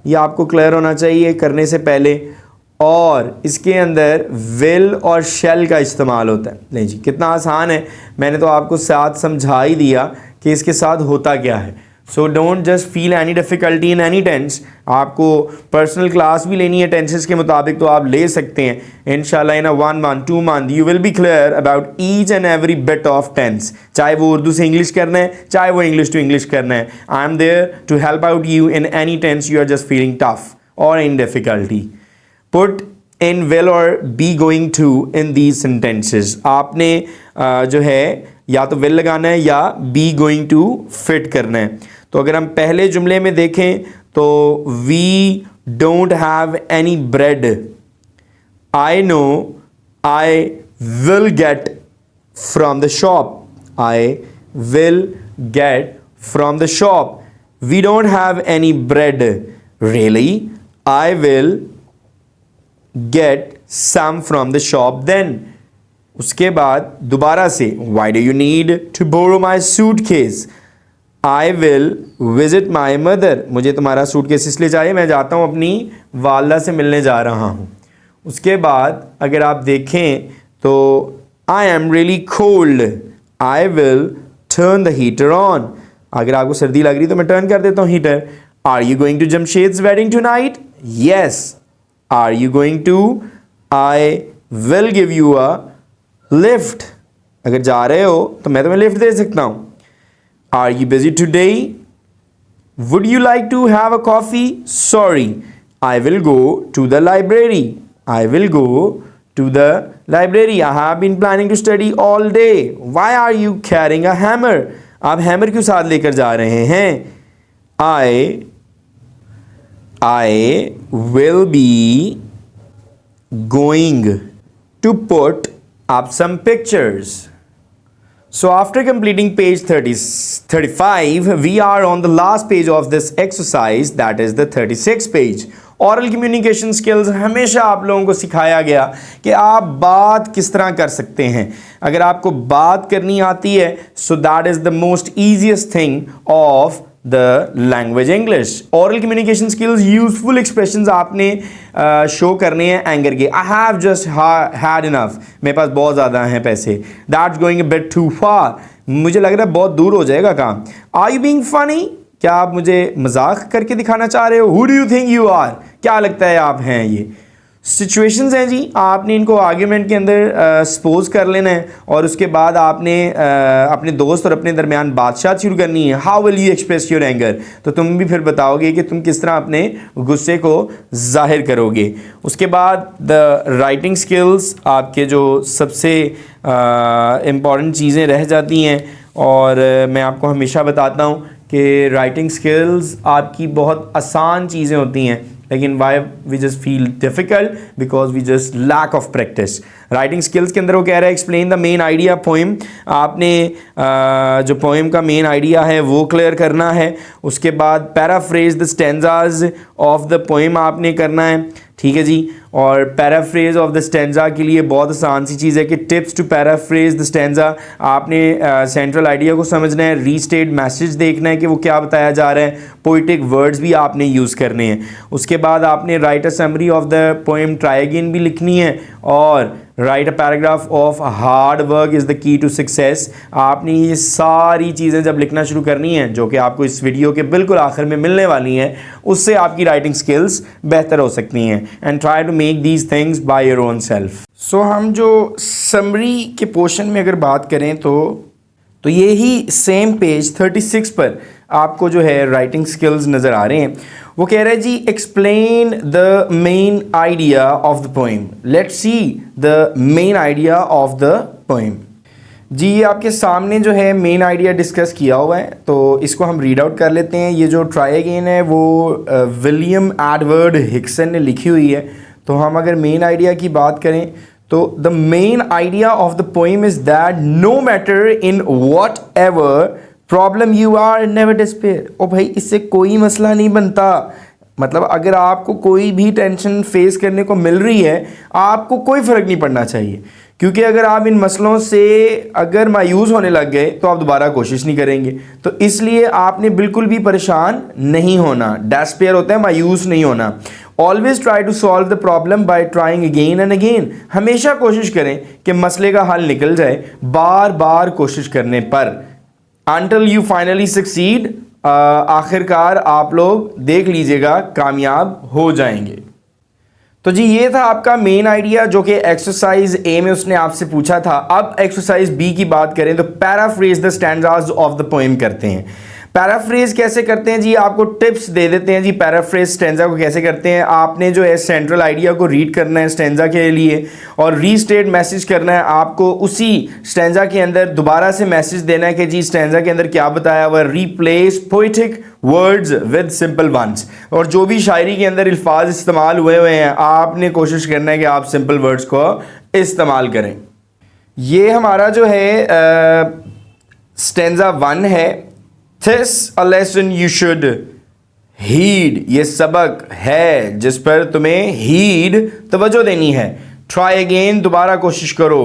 ये आपको क्लियर होना चाहिए करने से पहले। और इसके अंदर विल और शेल का इस्तेमाल होता है। नहीं जी, कितना आसान है, मैंने तो आपको साथ समझा ही दिया कि इसके साथ होता क्या है। So don't just feel any difficulty in any tense. आपको पर्सनल क्लास भी लेनी है टेंसेस के मुताबिक तो आप ले सकते हैं इंशाल्लाह। In 1 month 2 month you will be clear about each and every bit of tense, चाहे वो उर्दू से इंग्लिश करना है, चाहे वो इंग्लिश टू इंग्लिश करना है। I am there to help out you in any tense you are just feeling tough और in difficulty. Put in will or be going to in these sentences. आपने जो है या तो will लगाना है या be going to fit करना है। तो अगर हम पहले जुमले में देखें तो we don't have any bread. I know I will get from the shop. I will get from the shop. We don't have any bread. Really? I will get some from the shop then. उसके बाद दोबारा से why do you need to borrow my suitcase? I will visit my mother. मुझे तुम्हारा suitcase इसलिए चाहिए, मैं जाता हूँ अपनी वालदा से मिलने जा रहा हूँ। उसके बाद अगर आप देखें तो I am really cold. I will turn the heater on. अगर आपको सर्दी लग रही तो मैं टर्न कर देता हूँ heater. Are you going to Jamshed's wedding tonight? Yes. Are you going to? I will give you a lift. अगर जा रहे हो तो मैं तुम्हें लिफ्ट दे सकता हूँ। Are you busy today? Would you like to have a coffee? Sorry, I will go to the library. I will go to the library. I have been planning to study all day. Why are you carrying a hammer? आप hammer क्यों साथ लेकर जा रहे हैं? I will be going to put up some pictures. So after completing page 35, we are on the last page of this exercise, that is the 36th page. Oral communication skills हमेशा आप लोगों को सिखाया गया कि आप बात किस तरह कर सकते हैं। अगर आपको बात करनी आती है, so that is the most easiest thing of the language English. Oral communication skills, useful expressions आपने शो करने हैं एंगर के। I have just had enough, मेरे पास बहुत ज़्यादा हैं पैसे। That's going a bit too far, मुझे लग रहा है बहुत दूर हो जाएगा काम। आर यू बीइंग फनी, क्या आप मुझे मजाक करके दिखाना चाह रहे हो? Who do you think you are, क्या लगता है आप हैं? ये सिचुएशंस हैं जी, आपने इनको आर्ग्यूमेंट के अंदर सपोज कर लेना है और उसके बाद आपने अपने दोस्त और अपने दरमियान बातचीत शुरू करनी है। How will you express your anger, तो तुम भी फिर बताओगे कि तुम किस तरह अपने गुस्से को जाहिर करोगे। उसके बाद द राइटिंग स्किल्स, आपके जो सबसे इम्पॉर्टेंट चीज़ें रह जाती हैं और मैं आपको हमेशा बताता हूँ कि राइटिंग स्किल्स आपकी बहुत आसान चीज़ें होती हैं, लेकिन why we just feel difficult because we just lack of practice. Writing skills के अंदर वो कह रहा है explain the main idea poem, आपने जो पोएम का मेन आइडिया है वो क्लियर करना है। उसके बाद paraphrase the stanzas of the poem आपने करना है, ठीक है जी। और पैराफ्रेज ऑफ द स्टैंजा के लिए बहुत आसान सी चीज़ है कि tips to paraphrase the stanza, आपने सेंट्रल आइडिया को समझना है, रीस्टेट मैसेज देखना है कि वो क्या बताया जा रहा है, पोइटिक वर्ड्स भी आपने यूज़ करने हैं। उसके बाद आपने write a summary of the poem try again भी लिखनी है और write a paragraph of hard work is the key to success. आपने ये सारी चीज़ें जब लिखना शुरू करनी है, जो कि आपको इस वीडियो के बिल्कुल आखिर में मिलने वाली हैं, उससे आपकी राइटिंग स्किल्स बेहतर हो सकती हैं। And try to make these things by your own self. So हम जो समरी के पोर्शन में अगर बात करें तो ये ही सेम पेज 36 पर आपको जो है राइटिंग स्किल्स नज़र आ रहे हैं। वो कह रहा है जी, explain the main idea of the poem. Let's see the main idea of the poem. जी ये आपके सामने जो है मेन आइडिया डिस्कस किया हुआ है, तो इसको हम रीड आउट कर लेते हैं। ये जो ट्राई अगेन है वो विलियम एडवर्ड हिक्सन ने लिखी हुई है। तो हम अगर मेन आइडिया की बात करें तो the main idea of the poem is that no matter in whatever problem you are never despair. ओ भाई, इससे कोई मसला नहीं बनता। मतलब अगर आपको कोई भी टेंशन फेस करने को मिल रही है, आपको कोई फ़र्क नहीं पड़ना चाहिए, क्योंकि अगर आप इन मसलों से अगर मायूस होने लग गए तो आप दोबारा कोशिश नहीं करेंगे। तो इसलिए आपने बिल्कुल भी परेशान नहीं होना। डेस्पेयर होता है मायूस नहीं होना। Always try to solve the problem by trying again and again. हमेशा कोशिश करें कि मसले का हल निकल जाए बार बार कोशिश करने पर। Until you finally succeed, आखिरकार आप लोग देख लीजिएगा कामयाब हो जाएंगे। तो जी ये था आपका मेन आइडिया जो कि एक्सरसाइज ए में उसने आपसे पूछा था। अब एक्सरसाइज बी की बात करें तो paraphrase the stanzas of the poem करते हैं। पैराफ्रेज कैसे करते हैं जी, आपको टिप्स दे देते हैं जी। पैराफ्रेज स्टैंजा को कैसे करते हैं, आपने जो है सेंट्रल आइडिया को रीड करना है स्टैंजा के लिए और रीस्टेट मैसेज करना है। आपको उसी स्टैंजा के अंदर दोबारा से मैसेज देना है कि जी स्टैंजा के अंदर क्या बताया हुआ, replace poetic words with simple ones. और जो भी शायरी के अंदर अल्फाज इस्तेमाल हुए हैं, आपने कोशिश करना है कि आप सिंपल वर्ड्स को इस्तेमाल करें। ये हमारा जो है स्टैंजा 1 है। This a lesson you should heed, ये सबक है जिस पर तुम्हें heed तवज्जो देनी है। Try again, दोबारा कोशिश करो।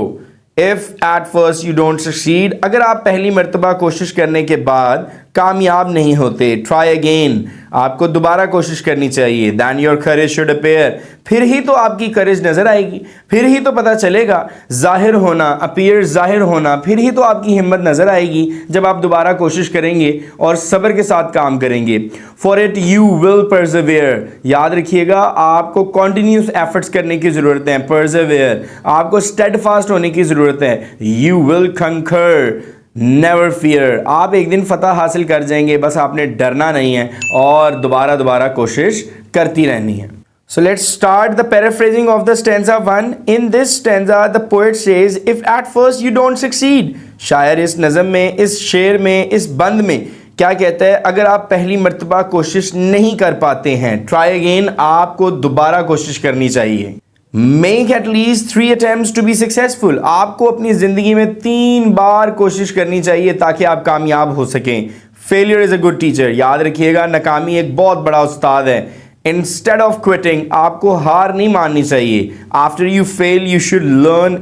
If at first you don't succeed, अगर आप पहली मर्तबा कोशिश करने के बाद कामयाब नहीं होते, try again, आपको दोबारा कोशिश करनी चाहिए। Then your courage should appear, फिर ही तो आपकी करेज नज़र आएगी, फिर ही तो पता चलेगा। जाहिर होना, अपीयर जाहिर होना, फिर ही तो आपकी हिम्मत नज़र आएगी जब आप दोबारा कोशिश करेंगे और सब्र के साथ काम करेंगे। फॉर इट यू विल परसेवेयर, याद रखिएगा आपको कॉन्टीन्यूस एफर्ट्स करने की ज़रूरत है। परसेवेयर, आपको स्टेडफास्ट होने की ज़रूरत है। यू विल कंकर नेवर फियर, आप एक दिन फतह हासिल कर जाएंगे, बस आपने डरना नहीं है और दोबारा कोशिश करती रहनी है। So let's start the paraphrasing of the stanza 1. In this stanza, the poet says, if at first you don't succeed, शायर इस नज़म में, इस शेर में, इस बंद में क्या कहता है, अगर आप पहली मर्तबा कोशिश नहीं कर पाते हैं, try again, आपको दोबारा कोशिश करनी चाहिए। Make at least 3 attempts to be successful, आपको अपनी ज़िंदगी में 3 बार कोशिश करनी चाहिए ताकि आप कामयाब हो सकें। Failure is a good teacher, याद रखिएगा नाकामी एक बहुत बड़ा उस्ताद है। Instead of quitting, आपको हार नहीं माननी चाहिए। After you fail, you should learn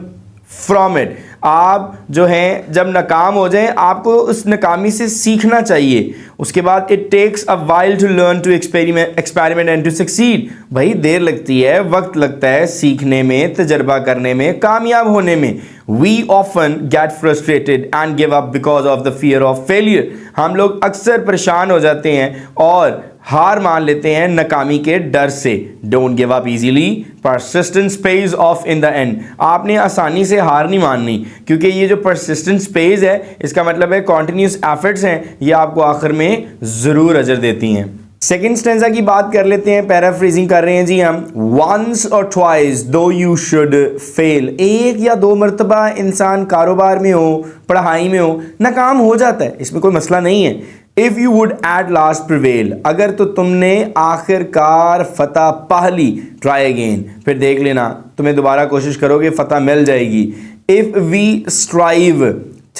from it, आप जो हैं जब नाकाम हो जाएं आपको उस नाकामी से सीखना चाहिए। उसके बाद it takes a while to learn to experiment and to succeed, भाई देर लगती है, वक्त लगता है सीखने में, तजर्बा करने में, कामयाब होने में। We often get frustrated and give up because of the fear of failure, हम लोग अक्सर परेशान हो जाते हैं और हार मान लेते हैं नाकामी के डर से। Don't give up easily, persistence page of in the end, आपने आसानी से हार नहीं माननी, क्योंकि ये जो परसिस्टेंस पेज है इसका मतलब है कॉन्टिन्यूस एफर्ट्स हैं, ये आपको आखिर में ज़रूर अजर देती हैं। सेकेंड स्टेंजा की बात कर लेते हैं, पैराफ्रेजिंग कर रहे हैं जी हम। वंस और ट्वाइस दो यू शुड फेल, एक या दो मरतबा इंसान कारोबार में हो, पढ़ाई में हो, नाकाम हो जाता है, इसमें कोई मसला नहीं है। If you would at last prevail, अगर तो तुमने आखिरकार फतह पा ली, ट्राई अगेन, फिर देख लेना, तुम्हें दोबारा कोशिश करोगे फतह मिल जाएगी। If we strive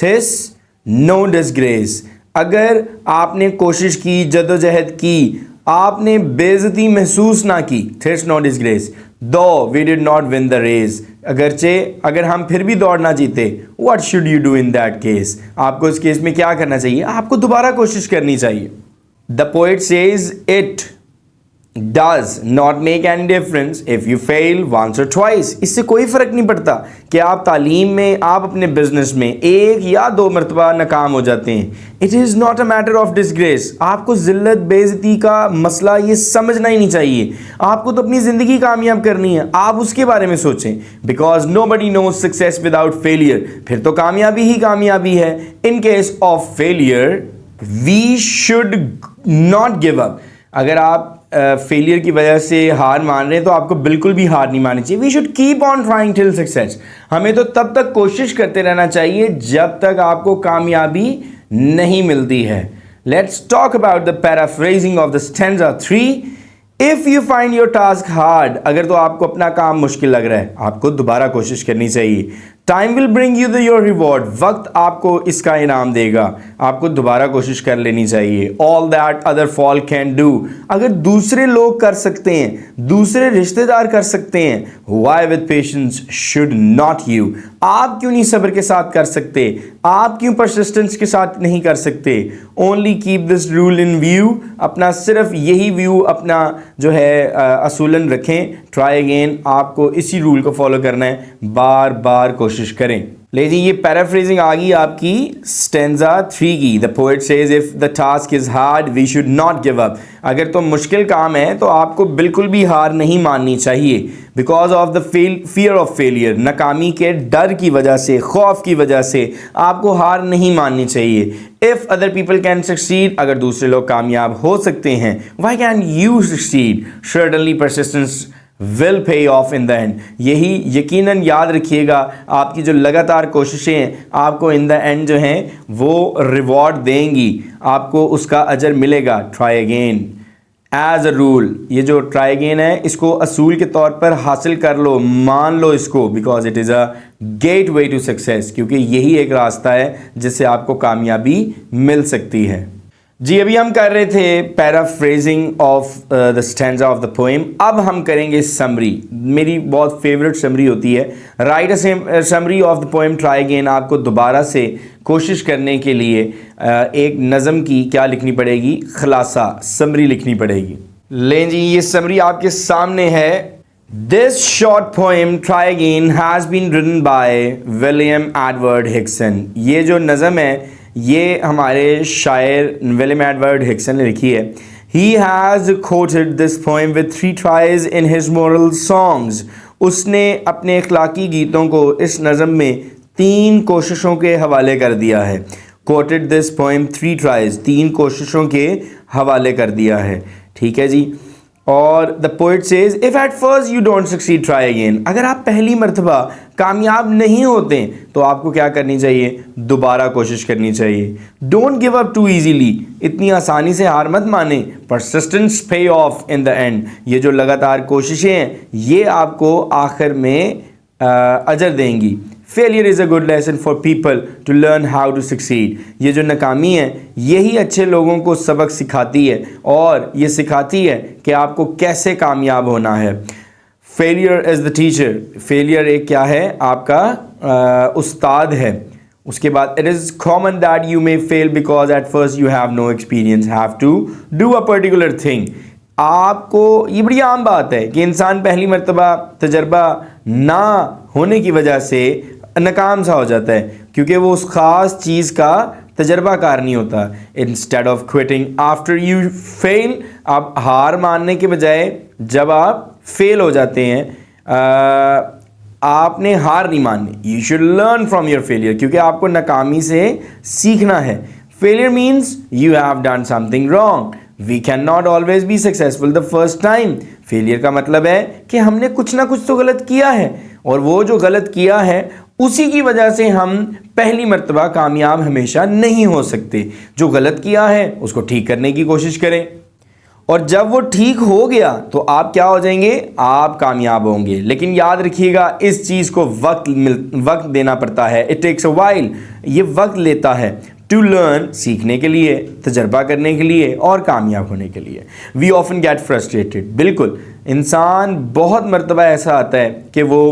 this no disgrace, अगर आपने कोशिश की, जदोजहद की, आपने बेइज्जती महसूस ना की, this no disgrace, though we did not win the race, अगर हम फिर भी दौड़ ना जीते, what should you do in that case, आपको इस केस में क्या करना चाहिए, आपको दोबारा कोशिश करनी चाहिए। The poet says it does not make any difference if you fail once or twice। इससे कोई फ़र्क नहीं पड़ता कि आप तालीम में, आप अपने बिजनेस में एक या दो मरतबा नाकाम हो जाते हैं। It is not a matter of disgrace. आपको ज़िल्लत बेइज्जती का मसला ये समझना ही नहीं चाहिए। आपको तो अपनी ज़िंदगी कामयाब करनी है, आप उसके बारे में सोचें। Because nobody knows success without failure. फिर तो कामयाबी ही कामयाबी है। In case of failure we should not give up. अगर आप फेलियर की वजह से हार मान रहे हैं तो आपको बिल्कुल भी हार नहीं माननी चाहिए। We should keep on trying till success. हमें तो तब तक कोशिश करते रहना चाहिए जब तक आपको कामयाबी नहीं मिलती है। Let's talk about the paraphrasing of the stanza 3। If you find your task hard, अगर तो आपको अपना काम मुश्किल लग रहा है, आपको दोबारा कोशिश करनी चाहिए। Time will bring you the your reward, वक्त आपको इसका इनाम देगा, आपको दोबारा कोशिश कर लेनी चाहिए। All that other fall can do, अगर दूसरे लोग कर सकते हैं, दूसरे रिश्तेदार कर सकते हैं, why with patience should not you, आप क्यों नहीं सब्र के साथ कर सकते, आप क्यों परसिस्टेंस के साथ नहीं कर सकते। Only keep this rule in view, अपना सिर्फ यही व्यू अपना जो है असूलन रखें। ट्राई अगेन, आपको इसी रूल को फॉलो करना है, बार बार कोशिश करें। ले जी, ये पैराफ्रेजिंग आ गई आपकी स्टैंजा 3 की। The poet says if the task is hard we should not give up, अगर तो मुश्किल काम है तो आपको बिल्कुल भी हार नहीं माननी चाहिए। Because of the fear of failure, नाकामी के डर की वजह से, खौफ की वजह से आपको हार नहीं माननी चाहिए। If other people can succeed, अगर दूसरे लोग कामयाब हो सकते हैं, why can you succeed, certainly persistence will pay of in the end, यही यकीनन याद रखिएगा, आपकी जो लगातार कोशिशें हैं आपको इन द एंड जो हैं वो रिवॉर्ड देंगी, आपको उसका अजर मिलेगा। Try again as a rule, ये जो ट्राई अगेन है इसको असूल के तौर पर हासिल कर लो, मान लो इसको, because it is a gateway to success, क्योंकि यही एक रास्ता है जिससे आपको कामयाबी मिल सकती है। जी, अभी हम कर रहे थे paraphrasing of the stanza of the poem. अब हम करेंगे समरी, मेरी बहुत फेवरेट समरी होती है। Right a summary of the poem try again, आपको दोबारा से कोशिश करने के लिए एक नज़म की क्या लिखनी पड़ेगी, खुलासा समरी लिखनी पड़ेगी। लें जी, ये समरी आपके सामने है। This short poem try again has been written by William Edward Hickson. ये जो नज़म है ये हमारे शायर विलियम एडवर्ड हिक्सन ने लिखी है। He has coated this poem with 3 tries in his moral songs. उसने अपने अखलाकी गीतों को इस नज़म में 3 कोशिशों के हवाले कर दिया है। कोटेड दिस पोएम 3 ट्राइज, 3 कोशिशों के हवाले कर दिया है। ठीक है जी। और the poet says if at first you don't succeed try again, अगर आप पहली मरतबा कामयाब नहीं होते तो आपको क्या करनी चाहिए, दोबारा कोशिश करनी चाहिए। Don't give up too easily, इतनी आसानी से हार मत माने। परसिस्टेंस पे ऑफ इन द एंड, ये जो लगातार कोशिशें हैं ये आपको आखिर में अजर देंगी। Failure is a good lesson for people to learn how to succeed, ये जो नाकामी है यही अच्छे लोगों को सबक सिखाती है और ये सिखाती है कि आपको कैसे कामयाब होना है। Failure is the teacher, failure एक क्या है, आपका उस्ताद है। उसके बाद it is common that you may fail because at first you have no experience, have to do a particular thing. आपको, ये बड़ी आम बात है कि इंसान पहली मरतबा तजर्बा ना होने की वजह से नाकाम सा हो जाता है, क्योंकि वो उस ख़ास चीज़ का तजर्बाकार नहीं होता। Instead of quitting after you fail, आप हार मानने के बजाय जब आप फेल हो जाते हैं आपने हार नहीं माननी। You should learn from your failure, क्योंकि आपको नाकामी से सीखना है। Failure means you have done something wrong. We can not always be successful the first time. Failure का मतलब है कि हमने कुछ ना कुछ तो गलत किया है और वो जो गलत किया है उसी की वजह से हम पहली मर्तबा कामयाब हमेशा नहीं हो सकते। जो गलत किया है उसको ठीक करने की कोशिश करें और जब वो ठीक हो गया तो आप क्या हो जाएंगे, आप कामयाब होंगे। लेकिन याद रखिएगा इस चीज़ को वक्त देना पड़ता है। इट टेक्स अ वाइल, ये वक्त लेता है टू लर्न, सीखने के लिए, तजर्बा करने के लिए और कामयाब होने के लिए। वी ऑफन गेट फ्रस्ट्रेटेड, बिल्कुल इंसान बहुत मर्तबा ऐसा आता है कि वो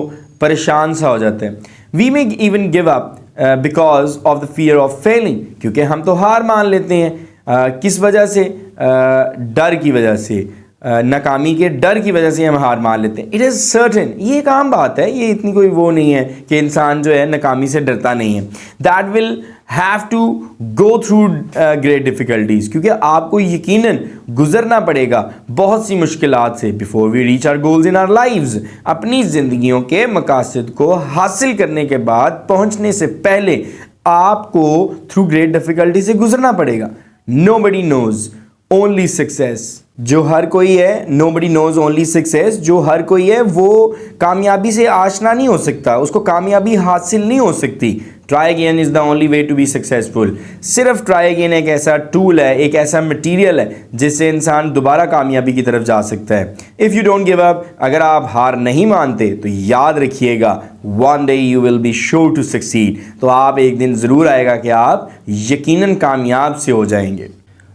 परेशान सा हो जाता है। We may even give up because of the fear of failing, क्योंकि हम तो हार मान लेते हैं। किस वजह से? डर की वजह से, नाकामी के डर की वजह से हम हार मान लेते हैं। इट इज़ सर्टेन, ये एक आम बात है, ये इतनी कोई वो नहीं है कि इंसान जो है नाकामी से डरता नहीं है। That will have to go through great difficulties, क्योंकि आपको यकीनन गुजरना पड़ेगा बहुत सी मुश्किलात से before we reach our goals in our lives. अपनी ज़िंदगियों के मकासद को हासिल करने के बाद, पहुँचने से पहले आपको थ्रू ग्रेट डिफ़िकल्टी से गुजरना पड़ेगा। नोबडी नोज़ ओनली सक्सेस, जो हर कोई है, नोबडी नोज ओनली सक्सेस, जो हर कोई है वो कामयाबी से आशना नहीं हो सकता, उसको कामयाबी हासिल नहीं हो सकती। Try again is the only way to be successful. सिर्फ ट्राई अगेन एक ऐसा टूल है, एक ऐसा मटीरियल है जिससे इंसान दोबारा कामयाबी की तरफ जा सकता है। If you don't give up, अगर आप हार नहीं मानते तो याद रखिएगा, one day you will be sure to succeed. तो आप एक दिन ज़रूर आएगा कि आप यकीनन कामयाब से हो जाएंगे।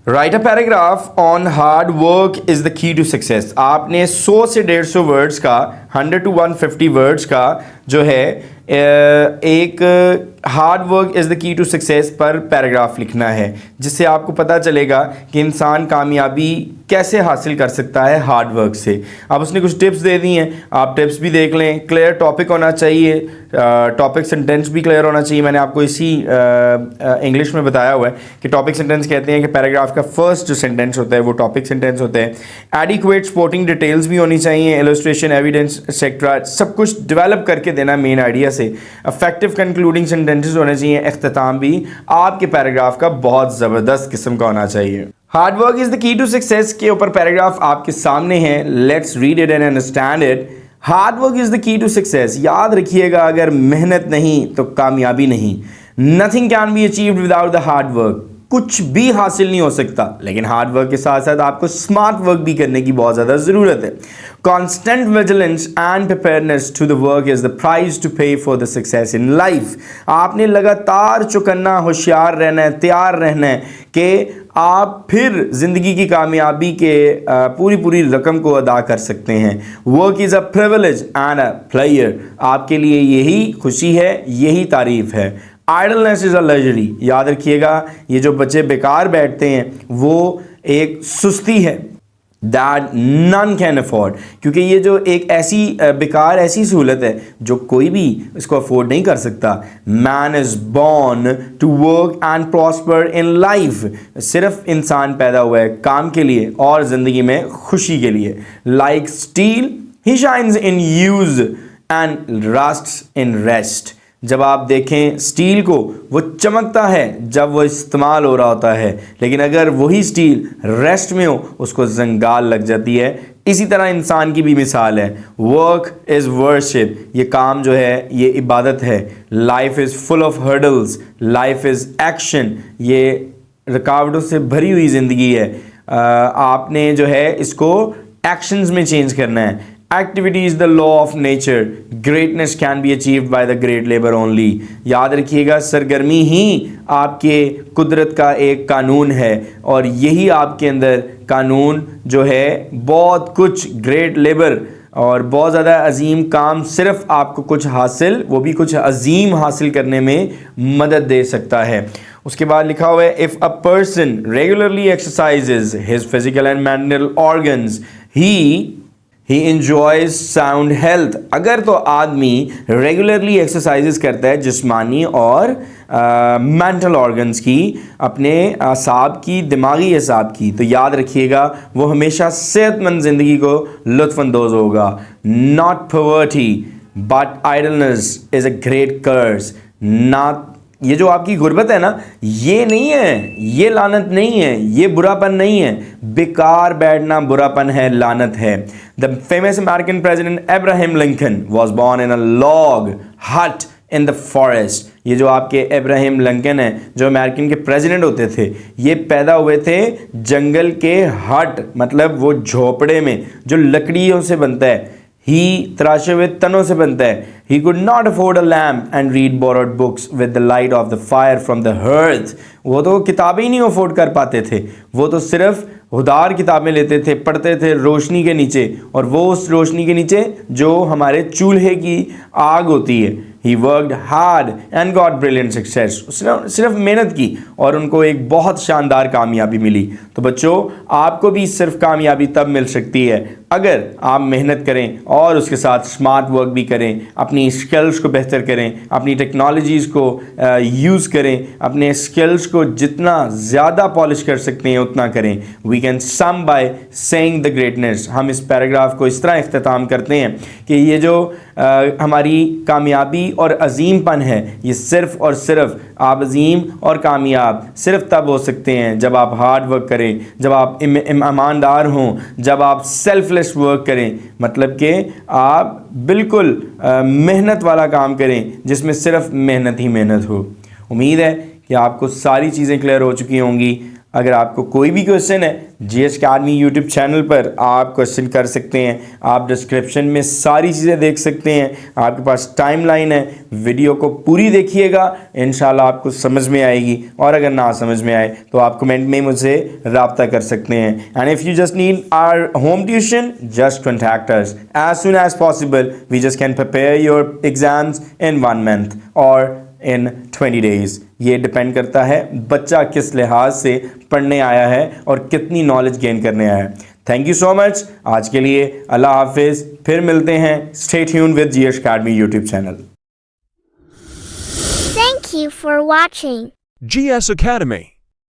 Write a paragraph on hard work is the key to success. आपने 100 से 150 वर्ड्स का, 100 to 150 वर्ड्स का जो है एक hard work is the key to success पर पैराग्राफ लिखना है, जिससे आपको पता चलेगा कि इंसान कामयाबी कैसे हासिल कर सकता है हार्ड वर्क से। अब उसने कुछ टिप्स दे दी हैं, आप टिप्स भी देख लें। क्लियर टॉपिक होना चाहिए, टॉपिक सेंटेंस भी क्लियर होना चाहिए। मैंने आपको इसी इंग्लिश में बताया हुआ है कि टॉपिक सेंटेंस कहते हैं कि पैराग्राफ का फर्स्ट जो सेंटेंस होता है वो टॉपिक सेंटेंस होता है। एडिक्वेट सपोर्टिंग डिटेल्स भी होनी चाहिए, इलस्ट्रेशन, एविडेंस एक्सेट्रा, सब कुछ डेवलप करके देना मेन आइडिया से। इफेक्टिव कंक्लूडिंग सेंटेंसेस होने चाहिए, इख्तिताम भी आपके पैराग्राफ का बहुत ज़बरदस्त किस्म का होना चाहिए। Hard work is the key to success के ऊपर पैराग्राफ आपके सामने है, let's read it and understand it. Hard work is the key to success. याद रखिएगा, अगर मेहनत नहीं तो कामयाबी नहीं। Nothing can be achieved without the hard work. कुछ भी हासिल नहीं हो सकता, लेकिन हार्ड वर्क के साथ साथ आपको स्मार्ट वर्क भी करने की बहुत ज़्यादा ज़रूरत है। Constant vigilance and preparedness to the work is the price to pay for the success in life. आपने लगातार चौकन्ना, होशियार रहना है, तैयार रहना है कि आप फिर ज़िंदगी की कामयाबी के पूरी रकम को अदा कर सकते हैं। Work is a privilege and a player. आपके लिए यही खुशी है, यही तारीफ़ है। Idleness is a luxury. याद रखिएगा, ये जो बच्चे बेकार बैठते हैं वो एक सुस्ती है, दैट नन कैन अफोर्ड। क्योंकि ये जो एक ऐसी बेकार ऐसी सहूलत है जो कोई भी इसको अफोर्ड नहीं कर सकता। Man is born to work and prosper in life. सिर्फ इंसान पैदा हुआ है काम के लिए और ज़िंदगी में खुशी के लिए। Like steel he shines in use and rusts in rest. जब आप देखें स्टील को, वो चमकता है जब वो इस्तेमाल हो रहा होता है, लेकिन अगर वही स्टील रेस्ट में हो उसको जंगाल लग जाती है। इसी तरह इंसान की भी मिसाल है। Work is worship. ये काम जो है ये इबादत है। Life is full of hurdles, life is action. ये रुकावटों से भरी हुई ज़िंदगी है। आपने जो है इसको एक्शंस में चेंज करना है। Activity is the law of nature. Greatness can be achieved by the great labor only. याद रखिएगा, सरगर्मी ही आपके कुदरत का एक कानून है और यही आपके अंदर कानून जो है बहुत कुछ ग्रेट लेबर और बहुत ज़्यादा अजीम काम सिर्फ आपको कुछ हासिल, वो भी कुछ अजीम हासिल करने में मदद दे सकता है। उसके बाद लिखा हुआ है, if a person regularly exercises his physical and mental organs he enjoys sound health. अगर तो आदमी रेगुलरली एक्सरसाइजेस करता है जिस्मानी और मेंटल ऑर्गन्स की, अपने असाब की, दिमागी असाब की, तो याद रखिएगा वो हमेशा सेहतमंद ज़िंदगी को लुत्फ़अंदोज़ होगा। Not poverty but idleness is a great curse. ना ये जो आपकी गुर्बत है ना, ये नहीं है, ये लानत नहीं है, ये बुरापन नहीं है। बेकार बैठना बुरापन है, लानत है। The famous American president Abraham Lincoln was born in a log हट इन द फॉरेस्ट। ये जो आपके अब्राहम लिंकन है, जो अमेरिकन के प्रेसिडेंट होते थे, ये पैदा हुए थे जंगल के हट, मतलब वो झोपड़े में जो लकड़ियों से बनता है, ही तराशे हुए तनों से बनता है। He could not afford a lamp and read borrowed books with the light of the fire from the hearth. वो तो किताबें ही नहीं अफोर्ड कर पाते थे, वो तो सिर्फ उदार किताबें लेते थे, पढ़ते थे रोशनी के नीचे, और वो उस रोशनी के नीचे जो हमारे चूल्हे की आग होती है। He worked hard and got brilliant success. उसने सिर्फ मेहनत की और उनको एक बहुत शानदार कामयाबी मिली। तो बच्चों, आपको भी सिर्फ कामयाबी तब मिल सकती है अगर आप मेहनत करें और उसके साथ स्मार्ट वर्क भी करें, अपनी स्किल्स को बेहतर करें, अपनी टेक्नोलॉजीज़ को यूज़ करें, अपने स्किल्स को जितना ज़्यादा पॉलिश कर सकते हैं उतना करें। We can sum by saying the greatness. हम इस पैराग्राफ को इस तरह इख्तिताम करते हैं कि ये जो हमारी कामयाबी और अजीमपन है, ये सिर्फ़ और सिर्फ आप अजीम और कामयाब सिर्फ तब हो सकते हैं जब आप हार्ड वर्क करें, जब आप ईमानदार हों, जब आप सेल्फलेस वर्क करें, मतलब कि आप बिल्कुल मेहनत वाला काम करें जिसमें सिर्फ मेहनत ही मेहनत हो। उम्मीद है कि आपको सारी चीज़ें क्लियर हो चुकी होंगी। अगर आपको कोई भी क्वेश्चन है, GS Academy यूट्यूब चैनल पर आप क्वेश्चन कर सकते हैं। आप डिस्क्रिप्शन में सारी चीज़ें देख सकते हैं, आपके पास टाइमलाइन है। वीडियो को पूरी देखिएगा, इंशाल्लाह आपको समझ में आएगी, और अगर ना समझ में आए तो आप कमेंट में मुझसे रब्ता कर सकते हैं। And if you just need our home tuition, just contact us as soon as possible. We just can prepare your exams in 1 month और इन 20 days। ये डिपेंड करता है बच्चा किस लिहाज से पढ़ने आया है और कितनी नॉलेज गेन करने आया है। Thank you so much. आज के लिए अल्लाह हाफिज़, फिर मिलते हैं। Stay tuned with GS Academy YouTube channel. Thank you for watching. GS Academy.